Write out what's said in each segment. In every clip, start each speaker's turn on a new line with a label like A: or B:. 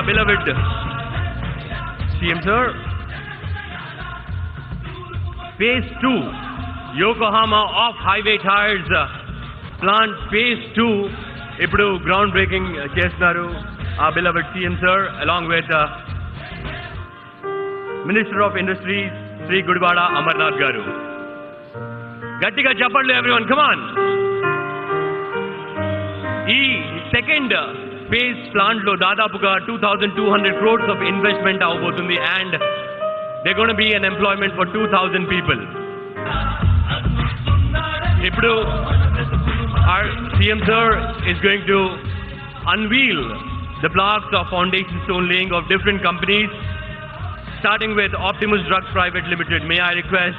A: our beloved CM sir. Phase 2, Yokohama off-highway tires plant Phase 2. Ippudu groundbreaking chestunaru our beloved CM sir along with Minister of Industries Sri Gudivada Amarnath garu. Gattiga chappallu everyone, come on. Ee second phase plant lo dadapuga 2200 crores of investment avbotundi and they're going to be an employment for 2000 people. Ippudu our CM sir is going to unveil the blocks of foundation stone laying of different companies, starting with Optimus Drugs Private Limited. May I request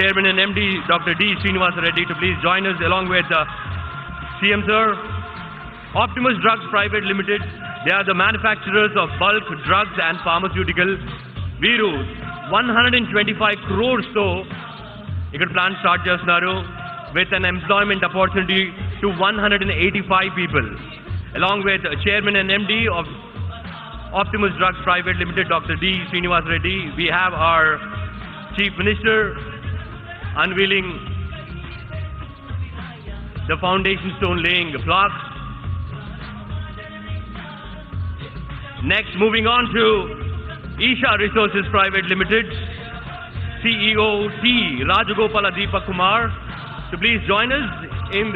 A: Chairman and MD Dr. D. Srinivasa Reddy to please join us along with CM sir. Optimus Drugs Private Limited, they are the manufacturers of bulk drugs and pharmaceutical. Veeru 125 crores to ikkada plant start chestunaru with an employment opportunity to 185 people. Along with Chairman and MD of Optimus Drugs Private Limited, Dr. D. Srinivasa Reddy, we have our Chief Minister unveiling the foundation stone laying block. Next, moving on to Isha Resources Private Limited, CEO T. Rajagopala Deepak Kumar, to please join us in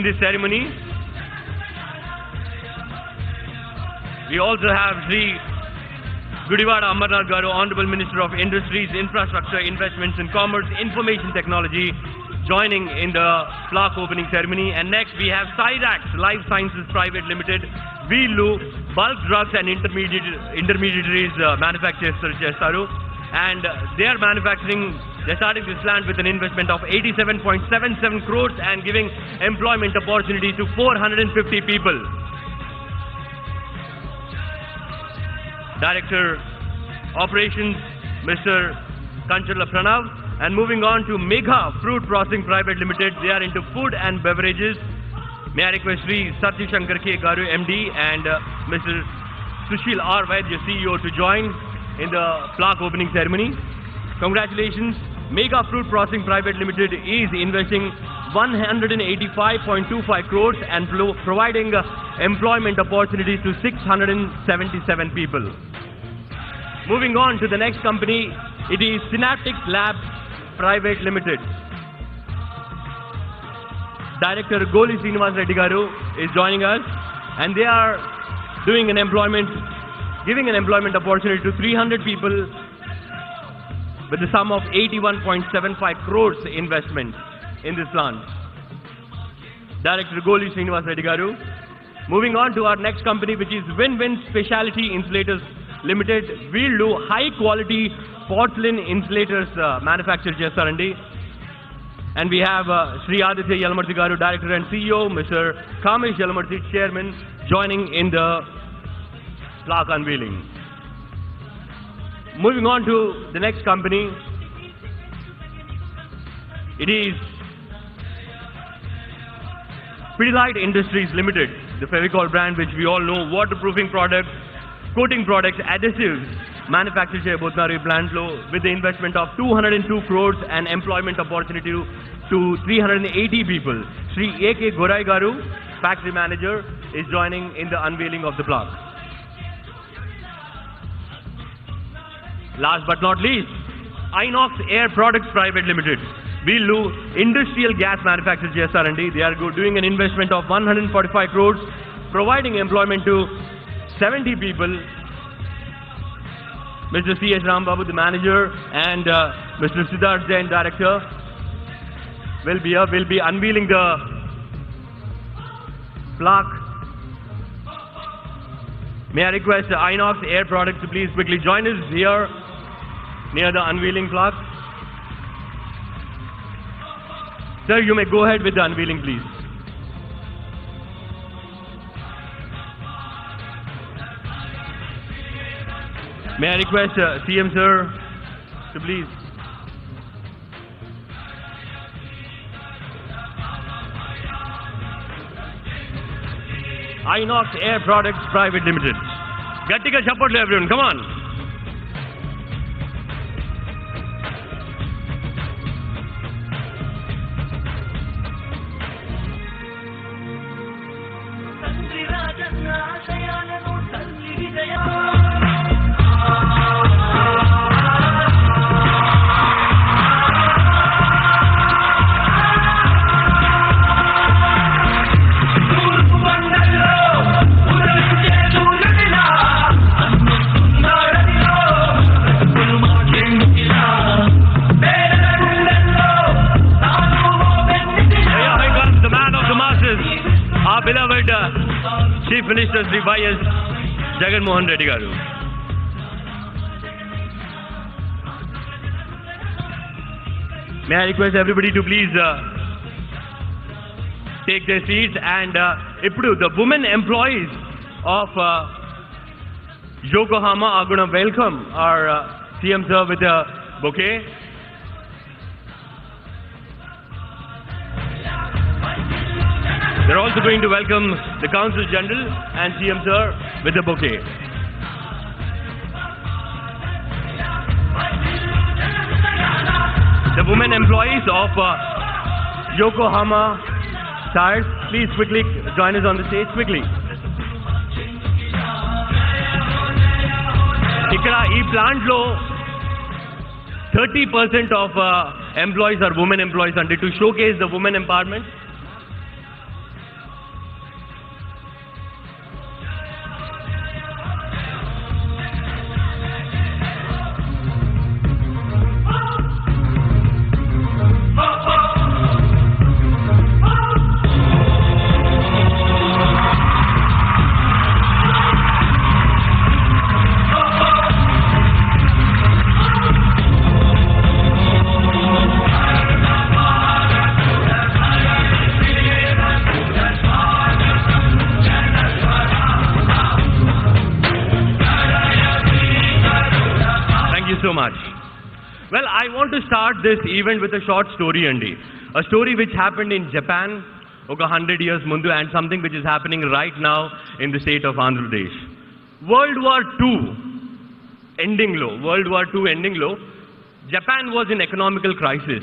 A: this ceremony. We also have Sri Gudivada Amarnath garu, Hon'ble Minister of Industries, Infrastructure, Investments and Commerce, Information Technology, joining in the plaque opening ceremony. And next we have Cyrax Life Sciences Private Limited, Veelu bulk drugs and intermediaries manufacturers Chestaru, and they are manufacturing. They're starting this plant with an investment of 87.77 crores and giving employment opportunity to 450 people. Director Operations Mr. Kanchala Pranav. And moving on to Megha Fruit Processing Private Limited, they are into food and beverages. May I request Sri Satya Shankar K. Garu MD and Mr. Sushil R. Vaidya CEO to join in the plaque opening ceremony. Congratulations. Megha Fruit Processing Private Limited is investing 185.25 crores and providing employment opportunities to 677 people. Moving on to the next company, it is Synaptics Labs Private Limited. Director Goli Srinivasa Reddy garu is joining us, and they are doing an employment, giving an employment opportunity to 300 people with the sum of 81.75 crores investment in this plant. Director Goli Srinivasa Reddy garu. Moving on to our next company, which is Win-Win Specialty Insulators Limited. We'll do high quality porcelain insulators manufactured chestarandi. And we have Sri Aditya Yalamarthi garu, Director and CEO, Mr. Kamesh Yalamarthi, Chairman, joining in the plaque unveiling. Moving on to the next company, it is Pidilite Industries Limited, the Fevicol brand which we all know, waterproofing products, coating products, adhesives, manufactured cheyabothunaru plant lo with the investment of 202 crores and employment opportunity to 380 people. Sri A.K. Gorai garu, factory manager, is joining in the unveiling of the plaque. Last but not least, Inox Air Products Private Limited. We'll do industrial gas manufacturers chestarandi. They are doing an investment of 145 crores, providing employment to 70 people. Mr. C.S. Rambabu, the manager, and Mr. Siddharth Jain, director, will be unveiling the plaque. May I request Inox Air Products to please quickly join us here near the unveiling plaque. Sir, you may go ahead with the unveiling, please. May I request CM sir to please. Inox Air Products Private Limited. Gattiga chapatlu everyone, come on. Beloved Chief Minister Sri Y.S. Jagan Reddy Garu. May I request everybody to please take their seats, and the women employees of Yokohama are going to welcome our CM sir with a bouquet. They're also going to welcome the Consul General and CM sir with a bouquet. The women employees of Yokohama Tires, please quickly join us on the stage, quickly. Ikkada ee plant lo 30% of employees are women employees, and to showcase the women empowerment, so much. Well, I want to start this event with a short story, Andy. A story which happened in Japan 100 years mundu, and something which is happening right now in the state of Andhra Pradesh. World War II ending low, Japan was in economical crisis.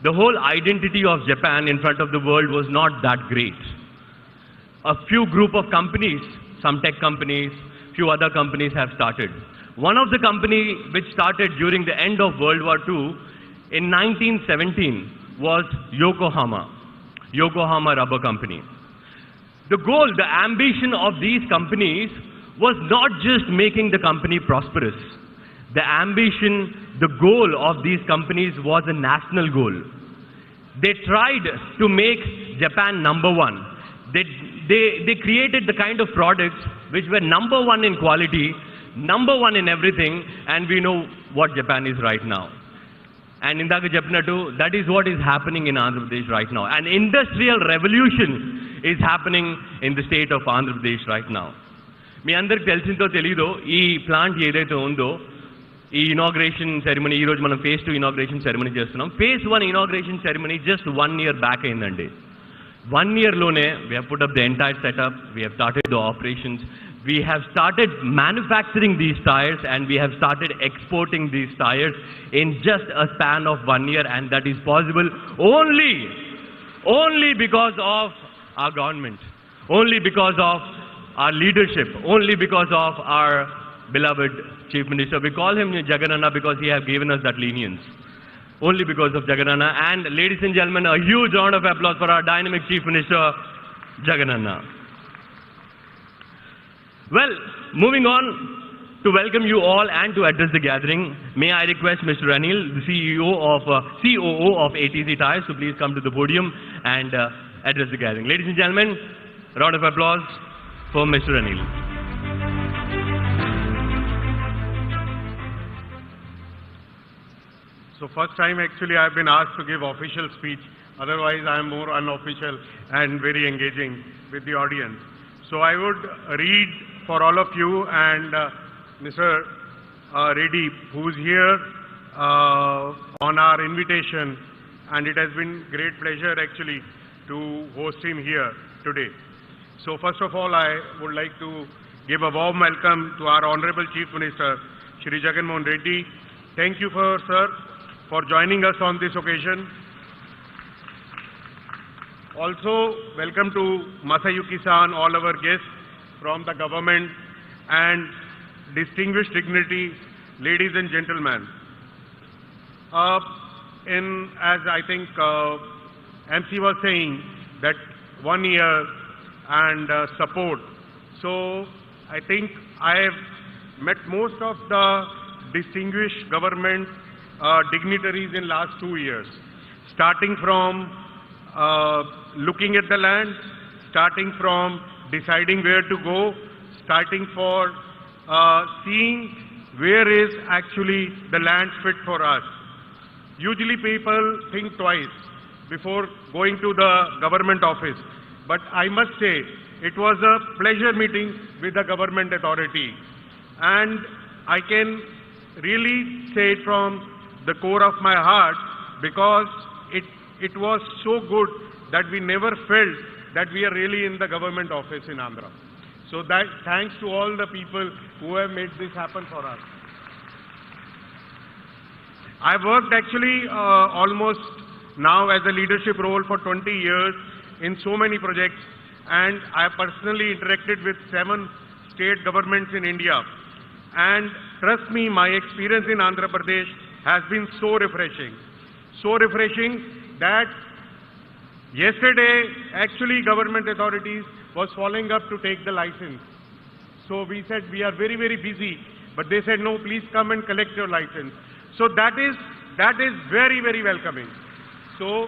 A: The whole identity of Japan in front of the world was not that great. A few group of companies, some tech companies, few other companies have started. One of the companies which started during the end of World War II in 1917 was Yokohama Rubber Company. The goal, the ambition of these companies was not just making the company prosperous. The ambition, the goal of these companies was a national goal. They tried to make Japan number one. They created the kind of products which were number one in quality, number one in everything, and we know what Japan is right now. And indaka cheppinattu, that is what is happening in Andhra Pradesh right now. An industrial revolution is happening in the state of Andhra Pradesh right now. మీ అందరికి తెలిసిందో తెలీదో, ఈ plant ఏదైతే ఉందో, ఈ inauguration ceremony, ఈరోజు మనం phase 2 inauguration ceremony చేస్తున్నాం. phase 1 inauguration ceremony just 1 year back అయిందండి. 1 year లోనే we have put up the entire setup, we have started the operations, we have started manufacturing these tires, and we have started exporting these tires in just a span of 1 year, and that is possible only because of our government, only because of our leadership, only because of our beloved Chief Minister. We call him Jaganana because he has given us that lenience. Only because of Jaganana. And ladies and gentlemen, a huge round of applause for our dynamic Chief Minister, Jaganana. Well, moving on to welcome you all and to address the gathering, may I request Mr. Anil, the COO of APSEZ Tires, to please come to the podium and address the gathering. Ladies and gentlemen, round of applause for Mr. Anil.
B: So first time actually I've been asked to give official speech, otherwise I am more unofficial and very engaging with the audience. So I would read for all of you, and Mr. Reddy, who's here on our invitation, and it has been great pleasure actually to host him here today. So first of all, I would like to give a warm welcome to our Honorable Chief Minister, Shri Jagan Mohan Reddy. Thank you, sir, for joining us on this occasion. Also, welcome to Masayuki-san, all our guests from the government, and distinguished dignity, ladies and gentlemen. As I think MC was saying, that 1 year and support. So I think I have met most of the distinguished government dignitaries in last 2 years, starting from looking at the land, starting from deciding where to go, starting for seeing where is actually the land fit for us. Usually people think twice before going to the government office, but I must say it was a pleasure meeting with the government authority, and I can really say it from the core of my heart, because it was so good that we never felt that we are really in the government office in Andhra. So that thanks to all the people who have made this happen for us. I've worked actually almost now as a leadership role for 20 years in so many projects, and I have personally interacted with 7 state governments in India. And trust me, my experience in Andhra Pradesh has been so refreshing that yesterday actually government authorities was following up to take the license. So we said we are very, very busy, but they said no, please come and collect your license. So that is very, very welcoming. So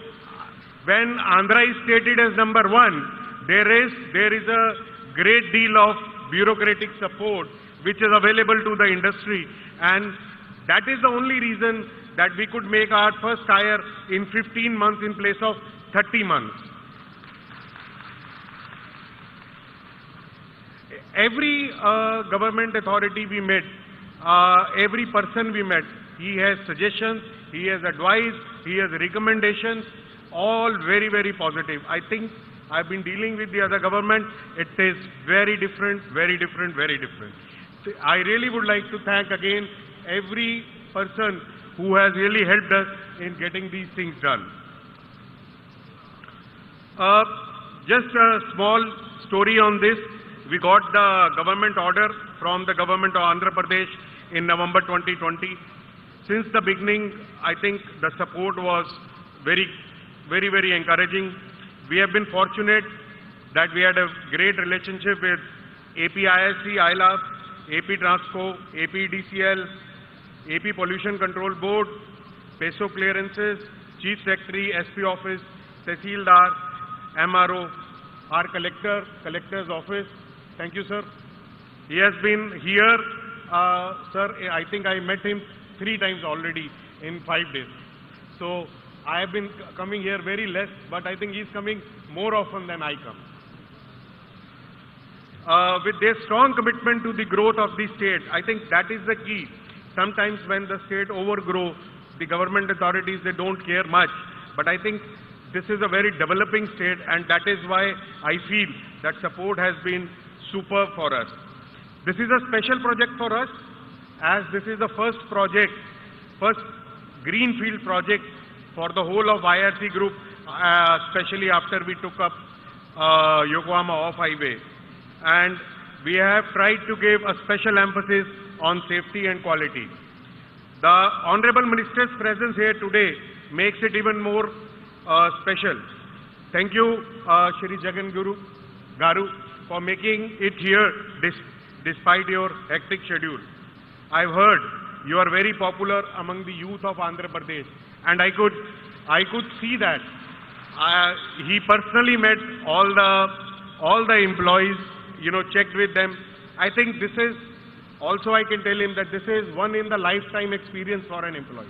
B: when Andhra is stated as number 1, there is a great deal of bureaucratic support which is available to the industry, and that is the only reason that we could make our first hire in 15 months in place of 30 months. Every government authority we met, every person we met, he has suggestions, he has advice, he has recommendations, all very, very positive. I think I've been dealing with the other government, it is very different, very different, very different. I really would like to thank again every person who has really helped us in getting these things done. Just a small story on this. We got the government order from the government of Andhra Pradesh in November 2020. Since the beginning, I think the support was very, very, very encouraging. We have been fortunate that we had a great relationship with APISC, ILAF, AP Transco, APDCL, AP Pollution Control Board, PESO clearances, Chief Secretary, SP Office, Tehsildar, MRO, our Collector's Office. Thank you, sir. He has been here, sir, I think I met him 3 times already in 5 days. So I have been coming here very less, but I think he's coming more often than I come. With their strong commitment to the growth of the state, I think that is the key. Sometimes when the state overgrow, the government authorities, they don't care much. But I think this is a very developing state, and that is why I feel that support has been superb for us. This is a special project for us, as this is the first project, first greenfield project for the whole of IRC group, especially after we took up Yokohama off-highway. And we have tried to give a special emphasis on safety and quality. The Honorable Minister's presence here today makes it even more special. Thank you, Shri Jagan Garu, for making it here despite your hectic schedule. I've heard you are very popular among the youth of Andhra Pradesh, and I could see that. He personally met all the employees, checked with them. I think this is also, I can tell him that this is one in the lifetime experience for an employee.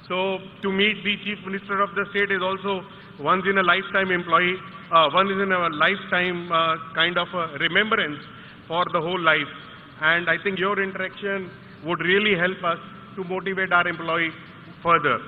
B: So to meet the Chief Minister of the state is also once in a lifetime once in a lifetime kind of a remembrance for the whole life. And I think your interaction would really help us to motivate our employee further.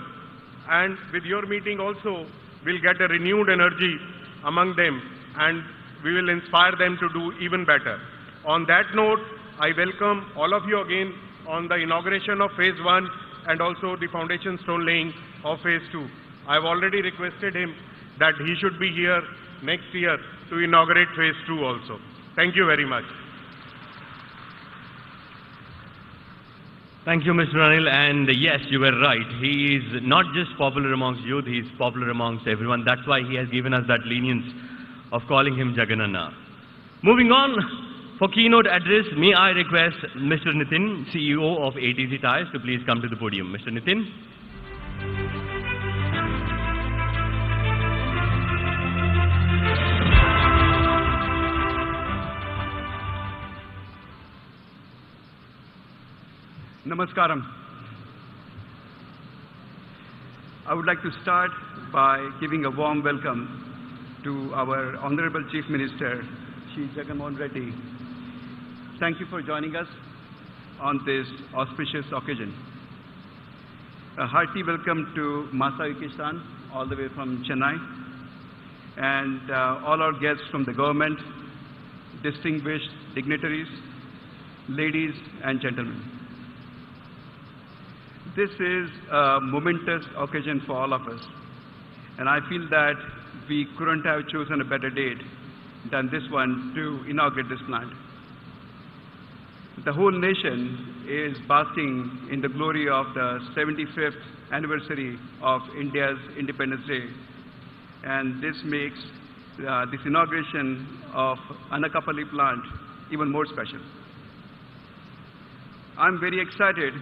B: And with your meeting also, we'll get a renewed energy among them, and we will inspire them to do even better. On that note, I welcome all of you again on the inauguration of Phase 1 and also the foundation stone laying of Phase 2. I have already requested him that he should be here next year to inaugurate Phase 2 also. Thank you very much.
A: Thank you, Mr. Anil. And yes, you were right. He is not just popular amongst youth, he is popular amongst everyone. That's why he has given us that lenience of calling him Jaganana. Moving on, for keynote address, may I request Mr. Nitin, CEO of ATC Tires, to please come to the podium. Mr. Nitin.
C: Namaskaram. I would like to start by giving a warm welcome to our Honorable Chief Minister, Shri Jagan Reddy. Thank you for joining us on this auspicious occasion. A hearty welcome to Masayuki-san, all the way from Chennai, and all our guests from the government, distinguished dignitaries, ladies and gentlemen. This is a momentous occasion for all of us, and I feel that we couldn't have chosen a better date than this one to inaugurate this plant. The whole nation is basking in the glory of the 75th anniversary of India's Independence Day, and this makes this inauguration of Anakapalli plant even more special. I'm very excited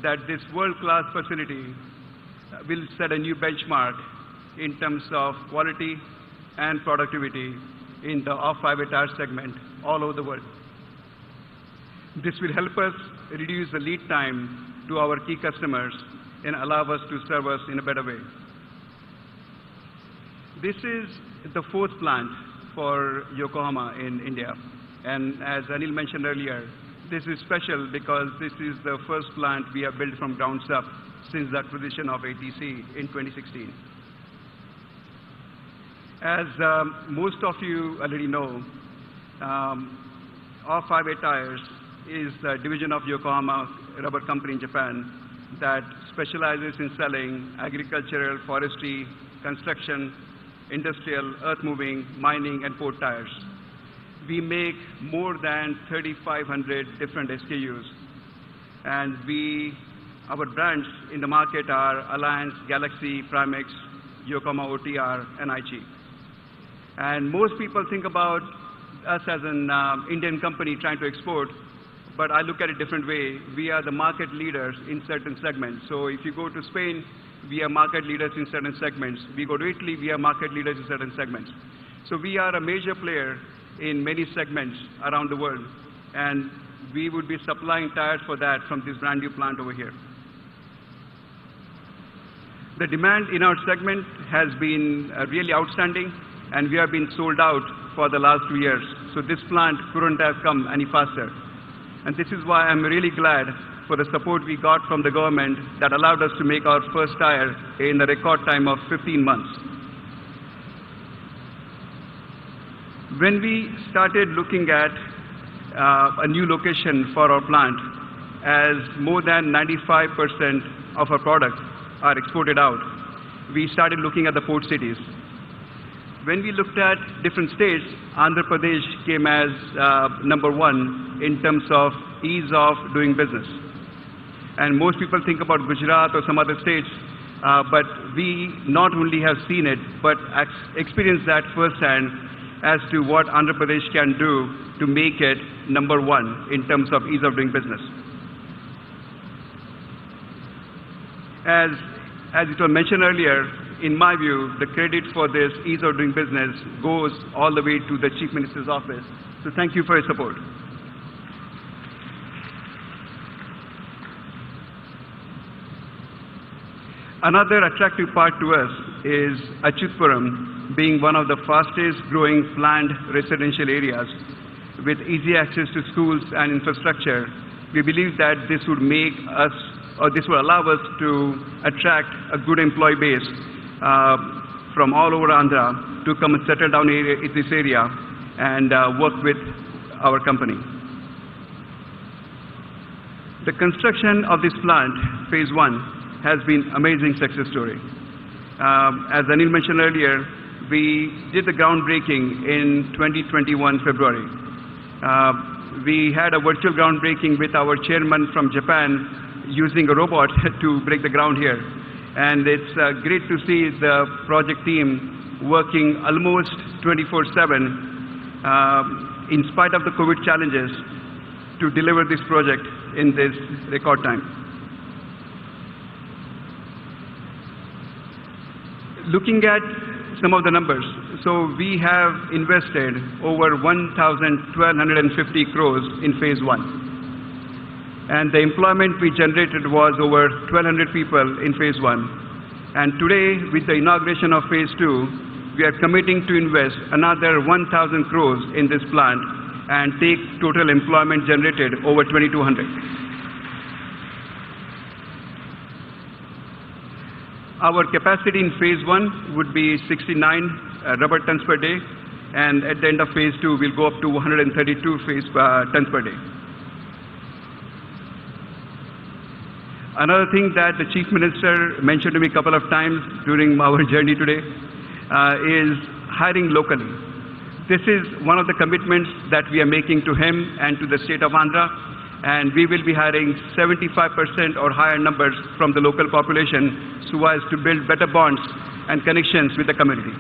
C: that this world-class facility will set a new benchmark in terms of quality and productivity in the off-highway tire segment all over the world. This will help us reduce the lead time to our key customers and allow us to serve us in a better way. This is the fourth plant for Yokohama in India, and as Anil mentioned earlier, this is special because this is the first plant we have built from ground up since the acquisition of ATC in 2016. As most of you already know, Off-Highway Tires is a division of Yokohama Rubber Company in Japan that specializes in selling agricultural, forestry, construction, industrial, earth-moving, mining, and port tires. We make more than 3,500 different SKUs, and our brands in the market are Alliance, Galaxy, Primex, Yokohama OTR, and IG. And most people think about us as an Indian company trying to export, but I look at it a different way. We are the market leaders in certain segments. So if you go to Spain, we are market leaders in certain segments. We go to Italy, we are market leaders in certain segments. So we are a major player in many segments around the world, and we would be supplying tires for that from this brand new plant over here. The demand in our segment has been really outstanding, and we have been sold out for the last 2 years. So this plant couldn't have come any faster. And this is why I'm really glad for the support we got from the government that allowed us to make our first tire in a record time of 15 months. When we started looking at a new location for our plant, as more than 95% of our products are exported out, we started looking at the port cities. When we looked at different states, Andhra Pradesh came as #1 in terms of ease of doing business. And most people think about Gujarat or some other states, but we not only have seen it, but experienced that firsthand as to what Andhra Pradesh can do to make it #1 in terms of ease of doing business. As it was mentioned earlier, in my view, the credit for this ease of doing business goes all the way to the Chief Minister's office. So thank you for your support. Another attractive part to us is Atchuthapuram being one of the fastest growing planned residential areas with easy access to schools and infrastructure. We believe that this would make us, or this will allow us to attract a good employee base from all over Andhra to come and settle down in this area and work with our company. The construction of this plant, phase 1, has been amazing success story. As Anil mentioned earlier, we did the groundbreaking in 2021 February. We had a virtual groundbreaking with our chairman from Japan using a robot to break the ground here. And it's great to see the project team working almost 24/7 in spite of the COVID challenges to deliver this project in this record time. Looking at some of the numbers, so we have invested over 1,250 crores in phase 1. And the employment we generated was over 1,200 people in phase 1. And today, with the inauguration of phase 2, we are committing to invest another 1,000 crores in this plant and take total employment generated over 2,200. Our capacity in phase 1 would be 69 rubber tons per day, and at the end of phase 2, we'll go up to 132 tons per day. Another thing that the Chief Minister mentioned to me a couple of times during our journey today is hiring locally. This is one of the commitments that we are making to him and to the state of Andhra, and we will be hiring 75% or higher numbers from the local population so as to build better bonds and connections with the community.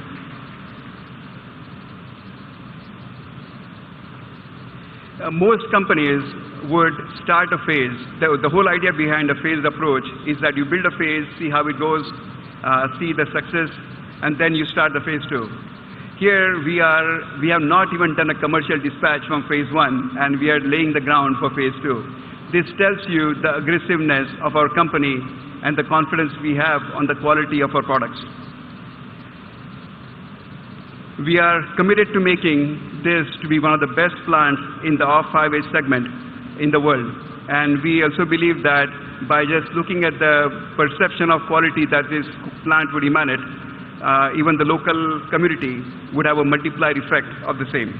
C: Most companies would start a phase. The whole idea behind a phased approach is that you build a phase, see how it goes, see the success, and then you start the phase 2. Here we have not even done a commercial dispatch from phase 1, and we are laying the ground for phase 2. This tells you the aggressiveness of our company and the confidence we have on the quality of our products. We are committed to making this to be one of the best plants in the off-highway segment in the world. And we also believe that by just looking at the perception of quality that this plant would emanate, even the local community would have a multiplier effect of the same.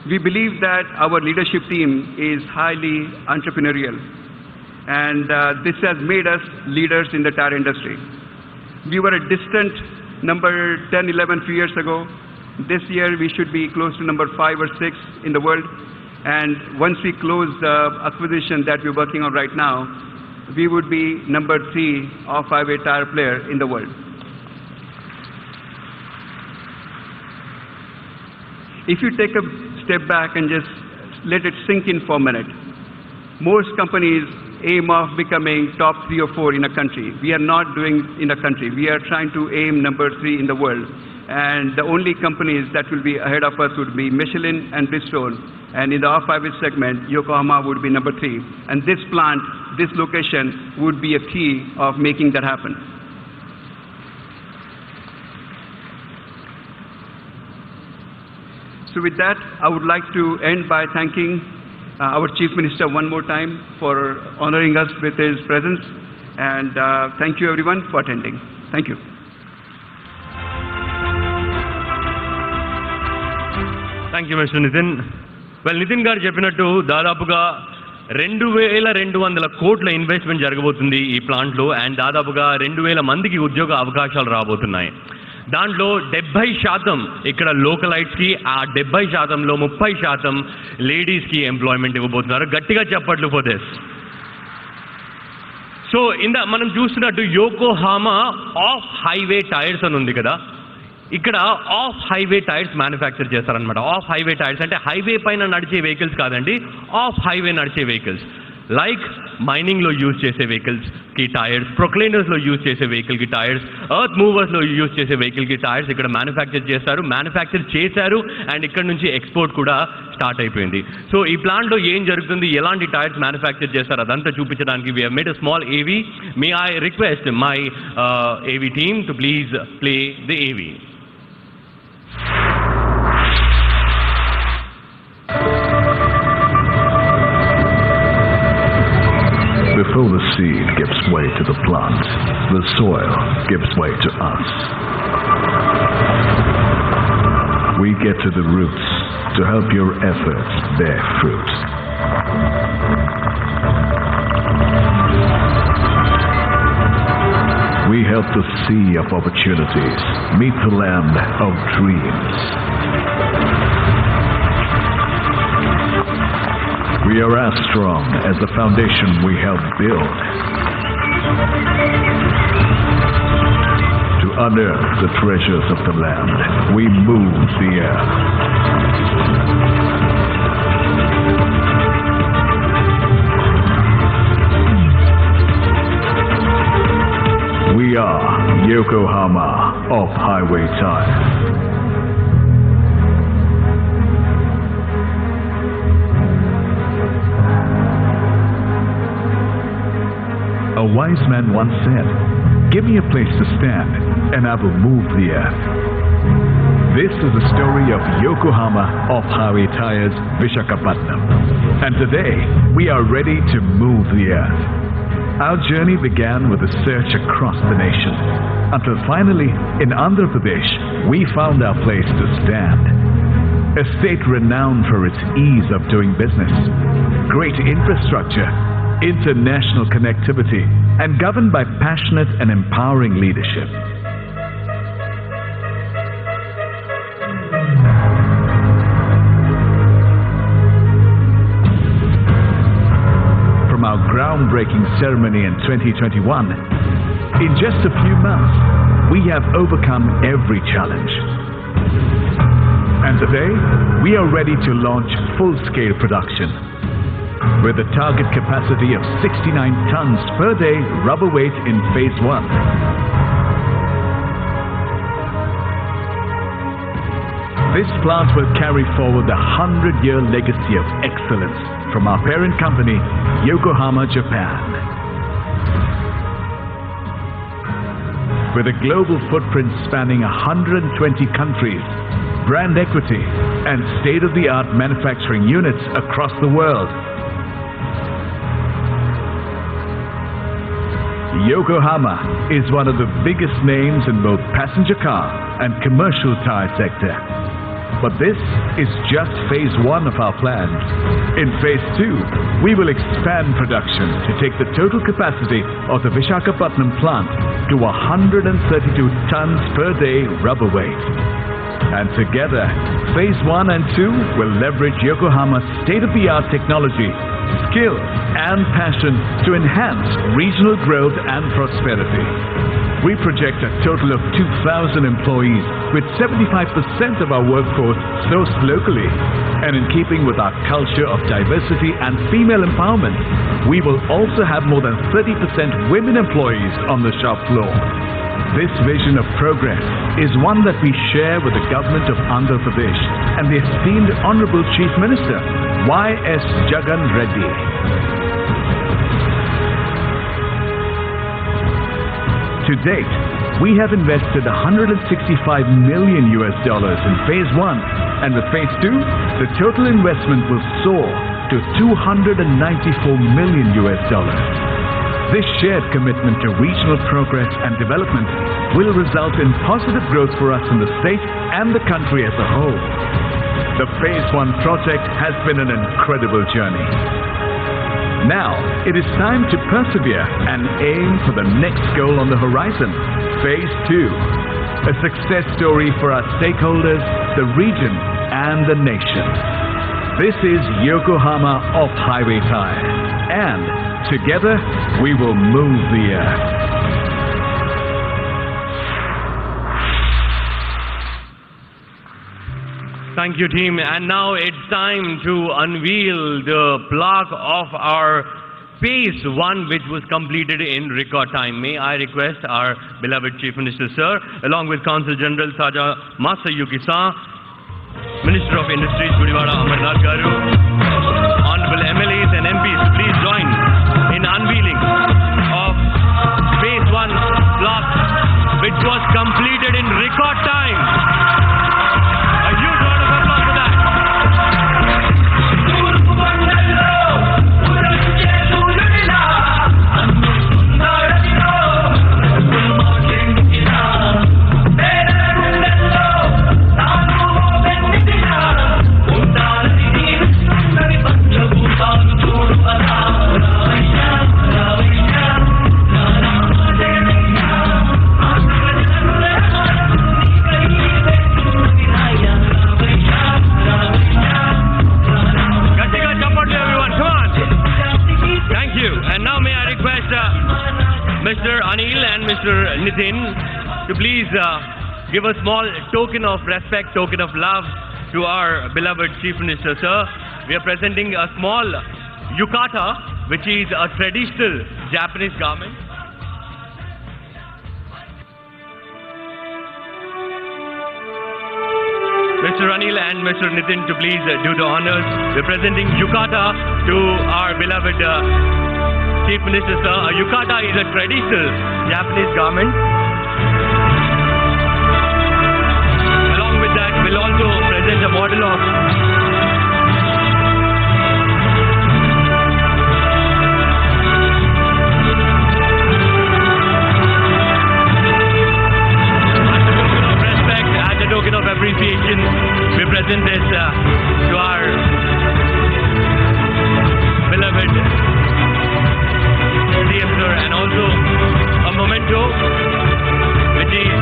C: We believe that our leadership team is highly entrepreneurial, and this has made us leaders in the tire industry. We were a distant number 10, 11 few years ago. This year we should be close to number 5 or 6 in the world, and once we close the acquisition that we're working on right now, we would be number 3 off-highway tire player in the world. If you take a step back and just let it sink in for a minute, most companies aim of becoming top 3 or 4 in a country. We are not doing in a country. We are trying to aim number 3 in the world. And the only companies that will be ahead of us would be Michelin and Bridgestone. And in the off-highway segment, Yokohama would be number 3. And this plant, this location, would be a key of making that happen. So with that, I would like to end by thanking our Chief Minister one more time for honoring us with his presence. And thank you everyone for attending. Thank you.
A: Thank you, Mr. Nitin. Well, Nitin garu cheppinattu దాదాపుగా 2,200 కోట్ల investment జరగబోతుంది ఈ ప్లాంట్లో, and దాదాపుగా 2,000 మందికి ఉద్యోగ అవకాశాలు రాబోతున్నాయి. దాంట్లో 70% ఇక్కడ లోకలైట్స్కి, ఆ 70%లో 30% లేడీస్కి ఎంప్లాయ్మెంట్ ఇవ్వబోతున్నారు. గట్టిగా చెప్పట్లు ఫర్ దిస్. సో మనం చూస్తున్నట్టు యోకోహామా ఆఫ్ హైవే టైర్స్ అని ఉంది కదా, ఇక్కడ ఆఫ్ హైవే టైర్స్ మ్యానుఫ్యాక్చర్ చేస్తారనమాట. ఆఫ్ హైవే టైర్స్ అంటే హైవే పైన నడిచే వెహికల్స్ కాదండి, ఆఫ్ హైవే నడిచే వెహికల్స్. లైక్ మైనింగ్లో యూజ్ చేసే వెహికల్స్కి టైర్స్, ప్రొక్లైనర్స్లో యూజ్ చేసే వెహికల్కి టైర్స్, ఎర్త్ మూవర్స్లో యూజ్ చేసే వెహికల్కి టైర్స్ ఇక్కడ మ్యానుఫ్యాక్చర్ చేశారు అండ్ ఇక్కడ నుంచి ఎక్స్పోర్ట్ కూడా స్టార్ట్ అయిపోయింది. సో ఈ ప్లాంట్లో ఏం జరుగుతుంది, ఎలాంటి టైర్స్ మ్యానుఫ్యాక్చర్ చేస్తారు అదంతా చూపించడానికి we have made a small AV. May I request my AV team to please play the AV.
D: Before the seed gives way to the plant, the soil gives way to us. We get to the roots to help your efforts bear fruit. We help the sea of opportunities meet the land of dreams. We are as strong as the foundation we help build. To unearth the treasures of the land, we move the earth. We are Yokohama Off-Highway Tire. A wise man once said, "Give me a place to stand, and I will move the earth." This is the story of Yokohama Off-Highway Tires, Visakhapatnam. And today, we are ready to move the earth. Our journey began with a search across the nation, until finally, in Andhra Pradesh, we found our place to stand. A state renowned for its ease of doing business, great infrastructure, international connectivity, and governed by passionate and empowering leadership. From our groundbreaking ceremony in 2021, in just a few months, we have overcome every challenge. And today, we are ready to launch full-scale production. With a target capacity of 69 tons per day rubber weight in Phase 1. This plant will carry forward the 100-year legacy of excellence from our parent company, Yokohama, Japan. With a global footprint spanning 120 countries, brand equity, and state-of-the-art manufacturing units across the world, Yokohama is one of the biggest names in both passenger car and commercial tire sector. But this is just Phase 1 of our plans. In Phase 2, we will expand production to take the total capacity of the Visakhapatnam plant to 132 tons per day rubber weight. And together, Phase 1 and 2 will leverage Yokohama's state-of-the-art technology, skill, and passion to enhance regional growth and prosperity. We project a total of 2,000 employees, with 75% of our workforce sourced locally. And in keeping with our culture of diversity and female empowerment, we will also have more than 30% women employees on the shop floor. This vision of progress is one that we share with the government of Andhra Pradesh and the esteemed Honorable Chief Minister, Y.S. Jagan Reddy. To date, we have invested $165 million in Phase 1, and with Phase 2, the total investment will soar to $294 million. This shared commitment to regional progress and development will result in positive growth for us in the state and the country as a whole. The Phase 1 project has been an incredible journey. Now, it is time to persevere and aim for the next goal on the horizon, Phase 2. A success story for our stakeholders, the region, and the nation. This is Yokohama Off-Highway Tire, and together, we will move the earth.
A: Thank you, team. And now it's time to unveil the plaque of our Phase 1, which was completed in record time. May I request our beloved Chief Minister, sir, along with Consul General Saja Masayuki-san, Minister of Industries, Gudivada Amarnath Garu, Honorable MLAs and MPs, please join in unveiling of Phase 1 block, which was completed in record time. A huge round of applause for that. Nitin to please give a small token of respect, token of love to our beloved Chief Minister, sir. We are presenting a small yukata, which is a traditional Japanese garment. Mr. Anil and Mr. Nitin to please do the honors. We're presenting yukata to our beloved Chief Minister, sir. A yukata is a traditional Japanese garment. Along with that, we'll also present a model of token of appreciation, we present this to our beloved CM sir, and also a memento, which is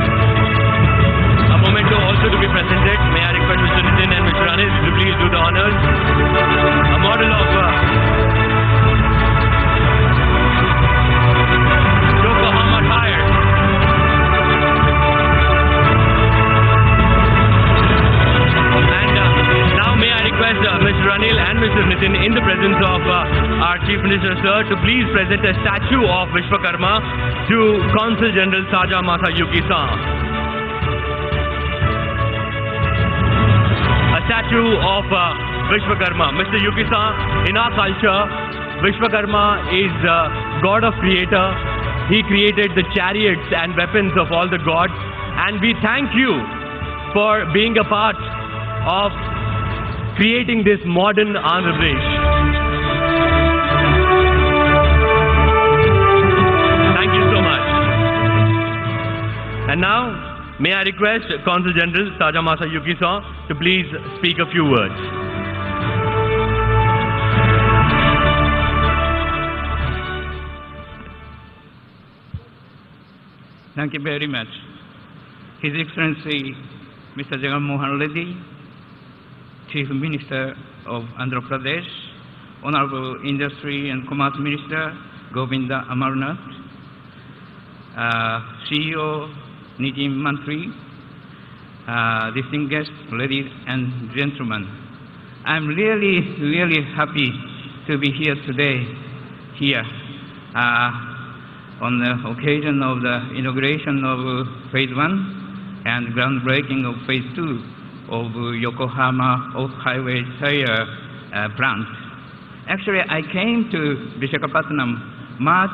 A: a memento also to be presented. May I request Mr. Nitin and Mr. Anil to please do the honors. A model of Yokohama tire. Mr. Anil and Mr. Nitin, in the presence of our Chief Minister, sir, to please present a statue of Vishwakarma to Consul General Saja Masayuki-san. A statue of Vishwakarma. Mr. Yuki-san, in our culture, Vishwakarma is God of Creator. He created the chariots and weapons of all the gods, and we thank you for being a part of creating this modern Andhra Pradesh. Thank you so much. And now, may I request Consul General Saja Masayuki-san to please speak a few words.
E: Thank you very much. His Excellency Mr. Jagan, Chief Minister of Andhra Pradesh, Honorable Industry and Commerce Minister Govinda Amarnath, CEO Nijim Mantri, distinguished ladies and gentlemen. I'm really happy to be here today, on the occasion of the inauguration of Phase 1 and groundbreaking of Phase 2 of Yokohama off-highway tire plant. Actually, I came to Visakhapatnam March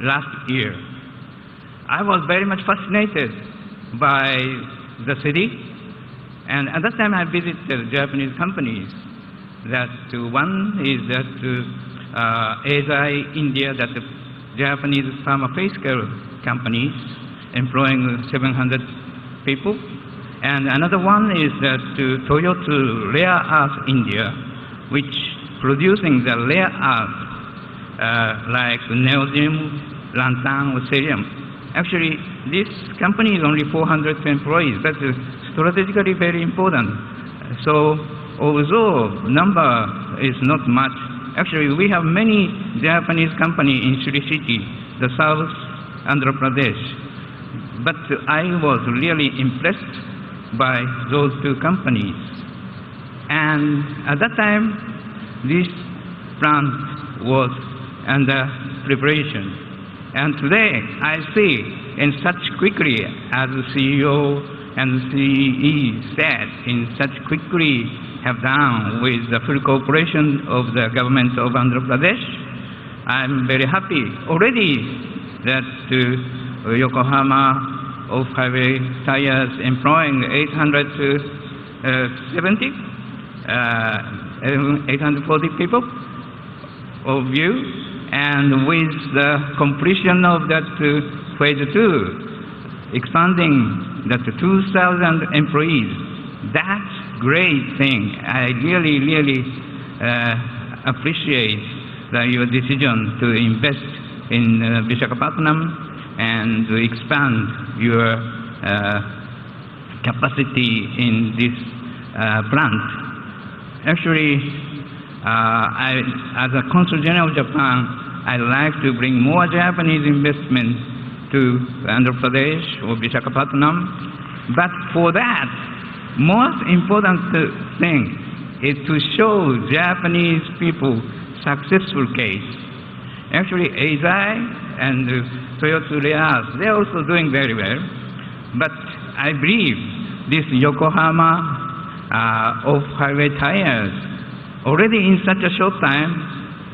E: last year. I was very much fascinated by the city, and at that time I visited Japanese companies. That one is that APSEZ India, that the Japanese pharmaceutical companies employing 700 people. And another one is that Toyota Rare Earth India, which producing the rare earth like neodymium, lanthan, or cerium. Actually, this company is only 400 employees, but strategically very important. So, although number is not much, actually we have many Japanese companies in Sri City, the South Andhra Pradesh. But I was really impressed by those two companies. And at that time, this plant was under preparation. And today, I see in such quickly, as the CEO and CE said, in such quickly have done with the full cooperation of the government of Andhra Pradesh. I'm very happy already that Yokohama off-highway tires employing 840 people of you, and with the completion of that Phase 2, expanding that 2,000 employees, that's great thing. I really appreciate your decision to invest in Visakhapatnam and to expand your capacity in this plant. Actually, as a Consul General of Japan, I'd like to bring more Japanese investment to Andhra Pradesh or Visakhapatnam. But for that, most important thing is to show Japanese people successful case. Actually, APSEZ and Toyota Reas, they're also doing very well. But I believe this Yokohama off-highway tires, already in such a short time,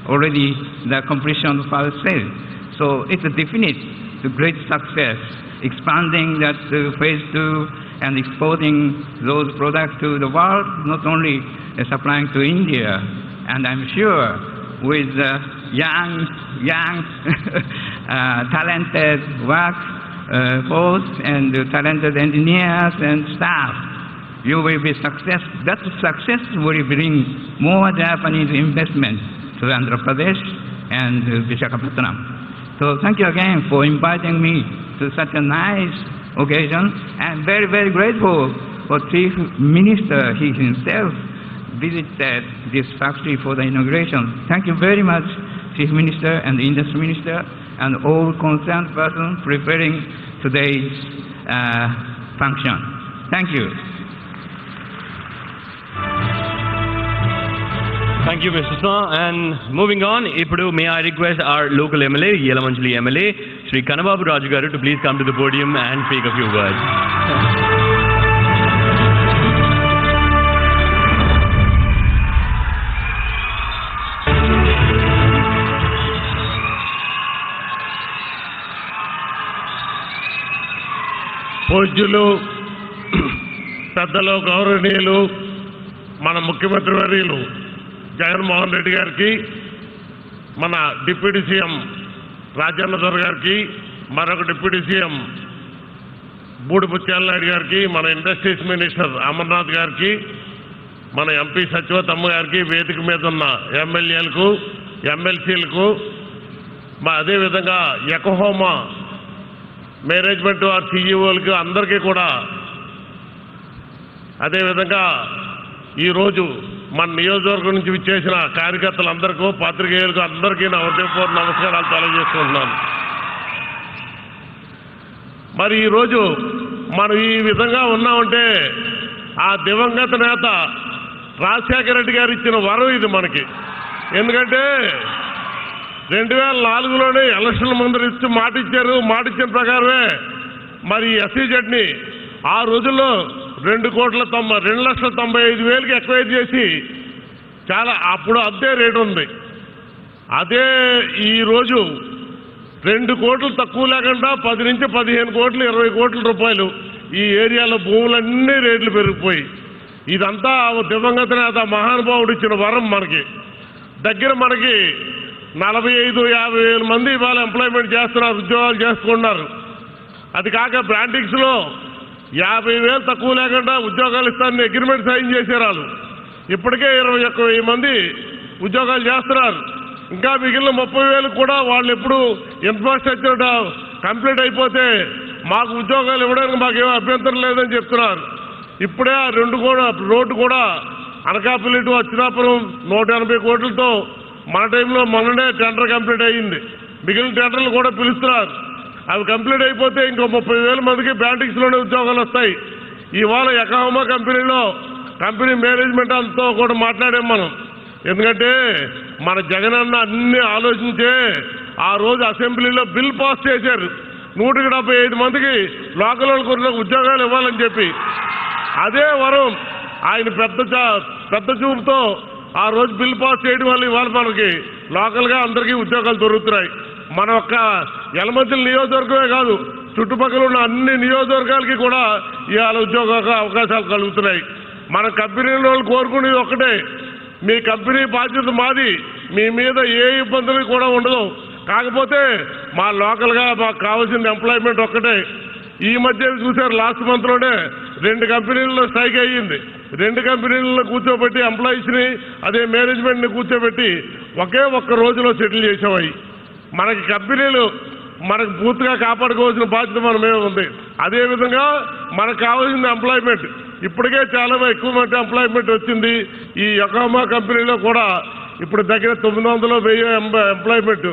E: already the completion of our sale. So it's a definite great success, expanding that phase 2 and exporting those products to the world, not only supplying to India. And I'm sure with young talented workforce and talented engineers and staff, you will be success. That success will bring more Japanese investment to Andhra Pradesh and Visakhapatnam. So thank you again for inviting me to such a nice occasion. I'm very, very grateful for Chief Minister. He himself visited this factory for the inauguration. Thank you very much, Chief Minister and the Industry Minister and all concerned persons preparing today's function. Thank you.
A: Thank you, Mr. Sma. And moving on, Ipudu, may I request our local MLA, Yelamanchili MLA, Sri Kanababu Raju Garu, to please come to the podium and speak a few words.
B: పూజ్యులు పెద్దలు గౌరవనీయులు మన ముఖ్యమంత్రి వర్యులు జగన్మోహన్ రెడ్డి గారికి, మన deputy CM Rajannadora గారికి, మరొక డిప్యూటీ సీఎం బూడిపుచ్చేల నాయుడు గారికి, మన ఇండస్ట్రీస్ మినిస్టర్ అమర్నాథ్ గారికి, మన ఎంపీ సత్యవతమ్మ గారికి, వేదిక మీద ఉన్న ఎమ్మెల్యేలకు, ఎమ్మెల్సీలకు, అదేవిధంగా యకోహామా మేనేజ్మెంట్ వారి సీఈఓలకు అందరికీ కూడా, అదేవిధంగా ఈరోజు మన నియోజకవర్గం నుంచి విచ్చేసిన కార్యకర్తలందరికీ, పాత్రికేయులకు అందరికీ నా హృదయపూర్వక నమస్కారాలు తెలియజేసుకుంటున్నాను. మరి ఈరోజు మనం ఈ విధంగా ఉన్నామంటే ఆ దివంగత నేత రాజశేఖర రెడ్డి గారు ఇచ్చిన వరం ఇది మనకి. ఎందుకంటే 2004లోనే ఎలక్షన్ల ముందు ఇచ్చి మాట ఇచ్చారు. మాట ఇచ్చిన ప్రకారమే మరి SEZని ఆ రోజుల్లో 2,95,000 ఎక్వైర్ చేసి చాలా అప్పుడు అదే రేటు ఉంది. అదే ఈరోజు 2 కోట్లు తక్కువ లేకుండా 10 నుంచి 15 కోట్లు 20 కోట్ల రూపాయలు ఈ ఏరియాలో భూములన్నీ రేట్లు పెరిగిపోయి, ఇదంతా దివంగత నేత మహానుభావుడు ఇచ్చిన వరం మనకి. దగ్గర మనకి 45-50 వేల మంది ఇవాళ ఎంప్లాయ్మెంట్ చేస్తున్నారు, ఉద్యోగాలు చేసుకున్నారు. అది కాక బ్రాండింగ్స్లో 50,000 తక్కువ లేకుండా ఉద్యోగాలు ఇస్తారని అగ్రిమెంట్ సైన్ చేశారు వాళ్ళు. ఇప్పటికే 21,000 మంది ఉద్యోగాలు చేస్తున్నారు. ఇంకా మిగిలిన 30,000 కూడా వాళ్ళు ఎప్పుడు ఇన్ఫ్రాస్ట్రక్చర్ కంప్లీట్ అయిపోతే మాకు ఉద్యోగాలు ఇవ్వడానికి మాకేమో అభ్యంతరం లేదని చెప్తున్నారు. ఇప్పుడే ఆ రోడ్డు కూడా అనకాపల్లి టు అచ్యుతాపురం 180 కోట్లతో మన టైంలో మొన్ననే టెండర్ కంప్లీట్ అయ్యింది. మిగిలిన టెండర్లు కూడా పిలుస్తున్నారు. అవి కంప్లీట్ అయిపోతే ఇంకో 30,000 మందికి బ్రాండింగ్స్లోనే ఉద్యోగాలు వస్తాయి. ఇవాళ యకోహామా కంపెనీ మేనేజ్మెంట్ అంతా కూడా మాట్లాడాం మనం. ఎందుకంటే మన జగన్ అన్న అన్ని ఆలోచించే ఆ రోజు అసెంబ్లీలో బిల్ పాస్ చేశారు 175 మందికి లోకల్ వాళ్ళకు ఉద్యోగాలు ఇవ్వాలని చెప్పి. అదే వరం ఆయన పెద్ద చూపుతో ఆ రోజు బిల్ పాస్ చేయడం వల్ల ఇవాళ మనకి లోకల్గా అందరికీ ఉద్యోగాలు దొరుకుతున్నాయి. మన ఒక్క యలమంచిలి నియోజకవర్గమే కాదు, చుట్టుపక్కల ఉన్న అన్ని నియోజకవర్గాలకి కూడా ఇవాళ ఉద్యోగ అవకాశాలు కలుగుతున్నాయి. మన కంపెనీల వాళ్ళు కోరుకునేది ఒక్కటే, మీ కంపెనీ బాధ్యత మాది, మీ మీద ఏ ఇబ్బందులు కూడా ఉండదు. కాకపోతే మా లోకల్గా మాకు కావాల్సిన ఎంప్లాయ్మెంట్ ఒక్కటే. ఈ మధ్య చూశారు, లాస్ట్ మంత్లోనే 2 కంపెనీల్లో స్ట్రైక్ అయ్యింది. 2 కంపెనీల్లో కూర్చోబెట్టి ఎంప్లాయీస్ని అదే మేనేజ్మెంట్ని కూర్చోబెట్టి ఒక్క రోజులో సెటిల్ చేసేవాయి. మనకి కంపెనీలు మనకు పూర్తిగా కాపాడుకోవాల్సిన బాధ్యత మన మీద ఉంది. అదేవిధంగా మనకు కావాల్సిన ఎంప్లాయ్మెంట్ ఇప్పటికే చాలా ఎక్కువ మంది ఎంప్లాయ్మెంట్ వచ్చింది. ఈ యకోహామా కంపెనీలో కూడా ఇప్పుడు దగ్గర 900-1000 ఎంప్లాయ్మెంట్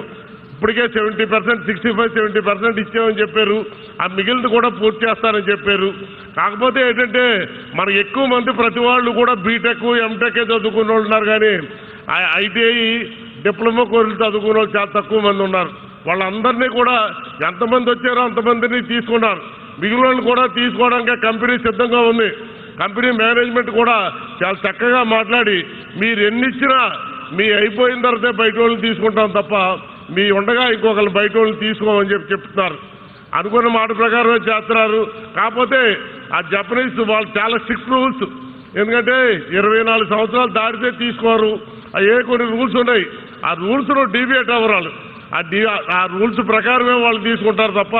B: ఇప్పటికే 70%, 65-70% ఇచ్చామని చెప్పారు. ఆ మిగిలింది కూడా పూర్తి చేస్తారని చెప్పారు. కాకపోతే ఏంటంటే మనకు ఎక్కువ మంది ప్రతి వాళ్ళు కూడా బీటెక్, ఎంటెక్ చదువుకున్న వాళ్ళు ఉన్నారు, కానీ ఐటీఐ, డిప్లొమా కోర్సులు చదువుకున్న వాళ్ళు చాలా తక్కువ మంది ఉన్నారు. వాళ్ళందరినీ కూడా ఎంతమంది వచ్చారో అంతమందిని తీసుకున్నారు. మిగిలిన వాళ్ళు కూడా తీసుకోవడానికి కంపెనీ సిద్ధంగా ఉంది. కంపెనీ మేనేజ్మెంట్ కూడా చాలా చక్కగా మాట్లాడి మీరు ఎన్ని ఇచ్చినా మీ అయిపోయిన తర్వాతే బయట వాళ్ళని తీసుకుంటాం తప్ప మీ ఉండగా ఇంకొకరు బయట వాళ్ళని తీసుకోమని చెప్తున్నారు. అనుకున్న మాట ప్రకారమే చేస్తున్నారు. కాకపోతే ఆ జపనీస్ వాళ్ళు చాలా స్ట్రిక్ట్ రూల్స్. ఎందుకంటే 24 సంవత్సరాలు దాటితే తీసుకోరు. కొన్ని రూల్స్ ఉన్నాయి. ఆ రూల్స్ను డీవియేట్ అవ్వరాలు. ఆ రూల్స్ ప్రకారమే వాళ్ళు తీసుకుంటారు తప్ప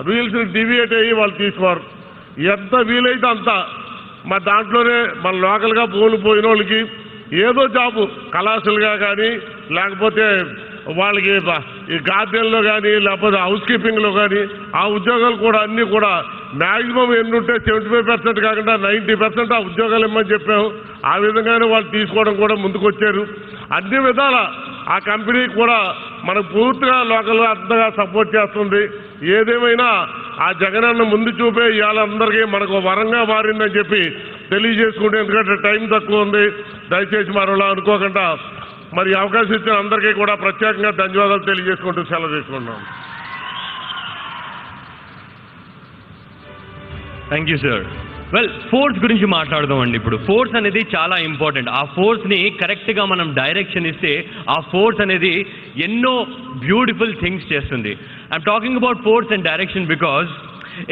B: రూల్స్ని డీవియేట్ అయ్యి వాళ్ళు తీసుకోరు. ఎంత వీలైతే అంత మా దాంట్లోనే మన లోకల్గా పోయిన వాళ్ళకి ఏదో జాబు కళాశాలుగా కానీ లేకపోతే వాళ్ళకి ఈ గార్డెన్లో కానీ లేకపోతే హౌస్ కీపింగ్లో కానీ ఆ ఉద్యోగాలు కూడా అన్నీ కూడా మ్యాక్సిమం ఎన్ని ఉంటే 75% కాకుండా 90% ఆ ఉద్యోగాలు ఇమ్మని చెప్పాము. ఆ విధంగానే వాళ్ళు తీసుకోవడం కూడా ముందుకొచ్చారు. అన్ని విధాల ఆ కంపెనీ కూడా మనకు పూర్తిగా లోకల్గా అంతగా సపోర్ట్ చేస్తుంది. ఏదేమైనా ఆ జగనన్న ముందు చూపే ఇవాళ అందరికీ మనకు వరంగా మారిందని చెప్పి తెలియజేసుకుంటే, ఎందుకంటే టైం తక్కువ ఉంది, దయచేసి మరోలా అనుకోకుండా మరి అవకాశం ఇచ్చిన అందరికీ కూడా ప్రత్యేకంగా ధన్యవాదాలు తెలియజేసుకుంటూ సెలవు తీసుకున్నాం.
A: Thank you sir. Well, force గురించి మాట్లాడదామండి. ఇప్పుడు ఫోర్స్ అనేది చాలా ఇంపార్టెంట్. ఆ ఫోర్స్ని కరెక్ట్గా మనం డైరెక్షన్ ఇస్తే ఆ ఫోర్స్ అనేది ఎన్నో బ్యూటిఫుల్ థింగ్స్ చేస్తుంది. I'm talking about force and direction because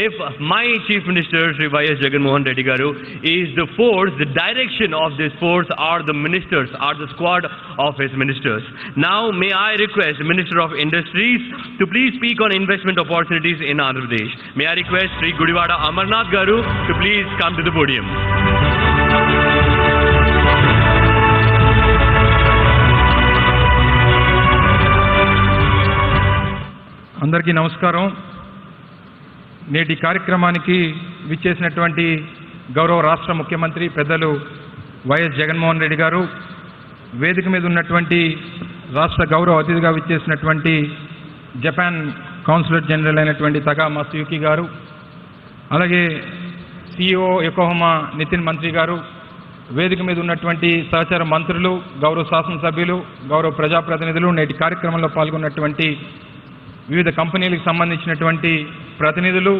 A: if my Chief Minister Shri Y.S. Jagan Reddy Garu is the force, the direction of this force are the ministers, are the squad of his ministers. Now may I request the Minister of Industries to please speak on investment opportunities in Andhra Pradesh. May I request Shri Gudivada Amarnath Garu to please come to the podium.
F: అందరికీ నమస్కారం. నేటి కార్యక్రమానికి విచ్చేసినటువంటి గౌరవ రాష్ట్ర ముఖ్యమంత్రి పెద్దలు YS Jaganmohan Reddy గారు, వేదిక మీద ఉన్నటువంటి రాష్ట్ర గౌరవ అతిథిగా విచ్చేసినటువంటి జపాన్ కౌన్సిలర్ జనరల్ అయినటువంటి తగా మసుయుకి గారు, అలాగే CEO యొకోహమా నితిన్ మంత్రి గారు, వేదిక మీద ఉన్నటువంటి సహచర మంత్రులు, గౌరవ శాసనసభ్యులు, గౌరవ ప్రజాప్రతినిధులు, నేటి కార్యక్రమంలో పాల్గొన్నటువంటి వివిధ కంపెనీలకు సంబంధించినటువంటి ప్రతినిధులు,